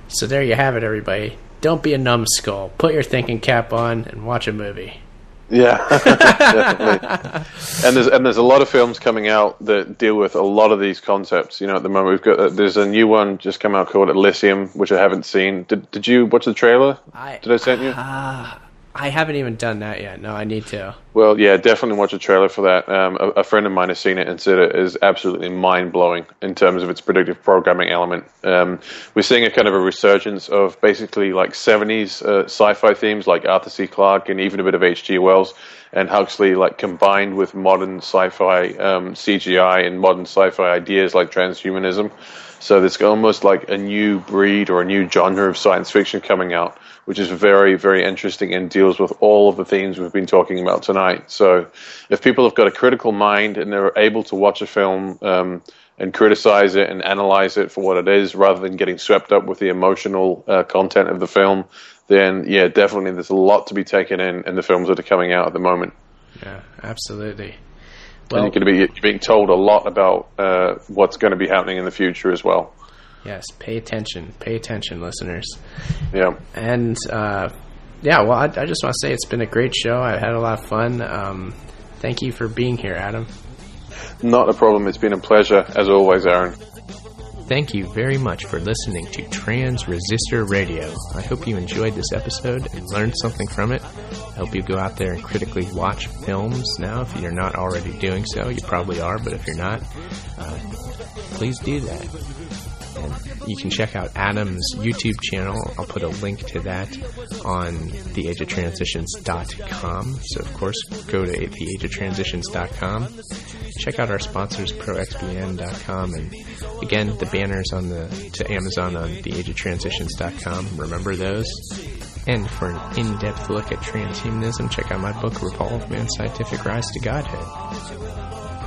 [SPEAKER 1] So there you have it, everybody. Don't be a numbskull. Put your thinking cap on and watch a movie.
[SPEAKER 2] Yeah, definitely. And there's a lot of films coming out that deal with a lot of these concepts. At the moment there's a new one just come out called Elysium, which I haven't seen. Did you watch the trailer? Did I send you?
[SPEAKER 1] I haven't even done that yet. No, I need to.
[SPEAKER 2] Well, yeah, definitely watch a trailer for that. A friend of mine has seen it and said it is absolutely mind-blowing in terms of its predictive programming element. We're seeing a kind of a resurgence of basically like 70s sci-fi themes like Arthur C. Clarke and even a bit of H.G. Wells and Huxley, like combined with modern sci-fi CGI and modern sci-fi ideas like transhumanism. So there's almost like a new breed or a new genre of science fiction coming out, which is very, very interesting and deals with all of the themes we've been talking about tonight. So if people have got a critical mind and they're able to watch a film and criticize it and analyze it for what it is, rather than getting swept up with the emotional content of the film, then yeah, definitely there's a lot to be taken in the films that are coming out at the moment.
[SPEAKER 1] Yeah, absolutely.
[SPEAKER 2] Well, and you're being told a lot about what's going to be happening in the future as well.
[SPEAKER 1] Yes, pay attention, listeners.
[SPEAKER 2] Yeah.
[SPEAKER 1] And well, I just want to say it's been a great show. I had a lot of fun. Thank you for being here, Adam.
[SPEAKER 2] Not a problem. It's been a pleasure, as always, Aaron.
[SPEAKER 1] Thank you very much for listening to Trans Resistor Radio. I hope you enjoyed this episode and learned something from it. I hope you go out there and critically watch films now. If you're not already doing so, you probably are, but if you're not, please do that. And you can check out Adam's YouTube channel. I'll put a link to that on theageoftransitions.com. So, of course, go to theageoftransitions.com. Check out our sponsors, proxbn.com, and again, the banners to Amazon on theageoftransitions.com. Remember those. And for an in-depth look at transhumanism, check out my book, Revolve Man's Scientific Rise to Godhead.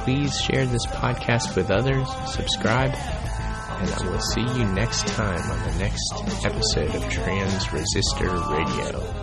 [SPEAKER 1] Please share this podcast with others, subscribe, and I will see you next time on the next episode of Trans Resistor Radio.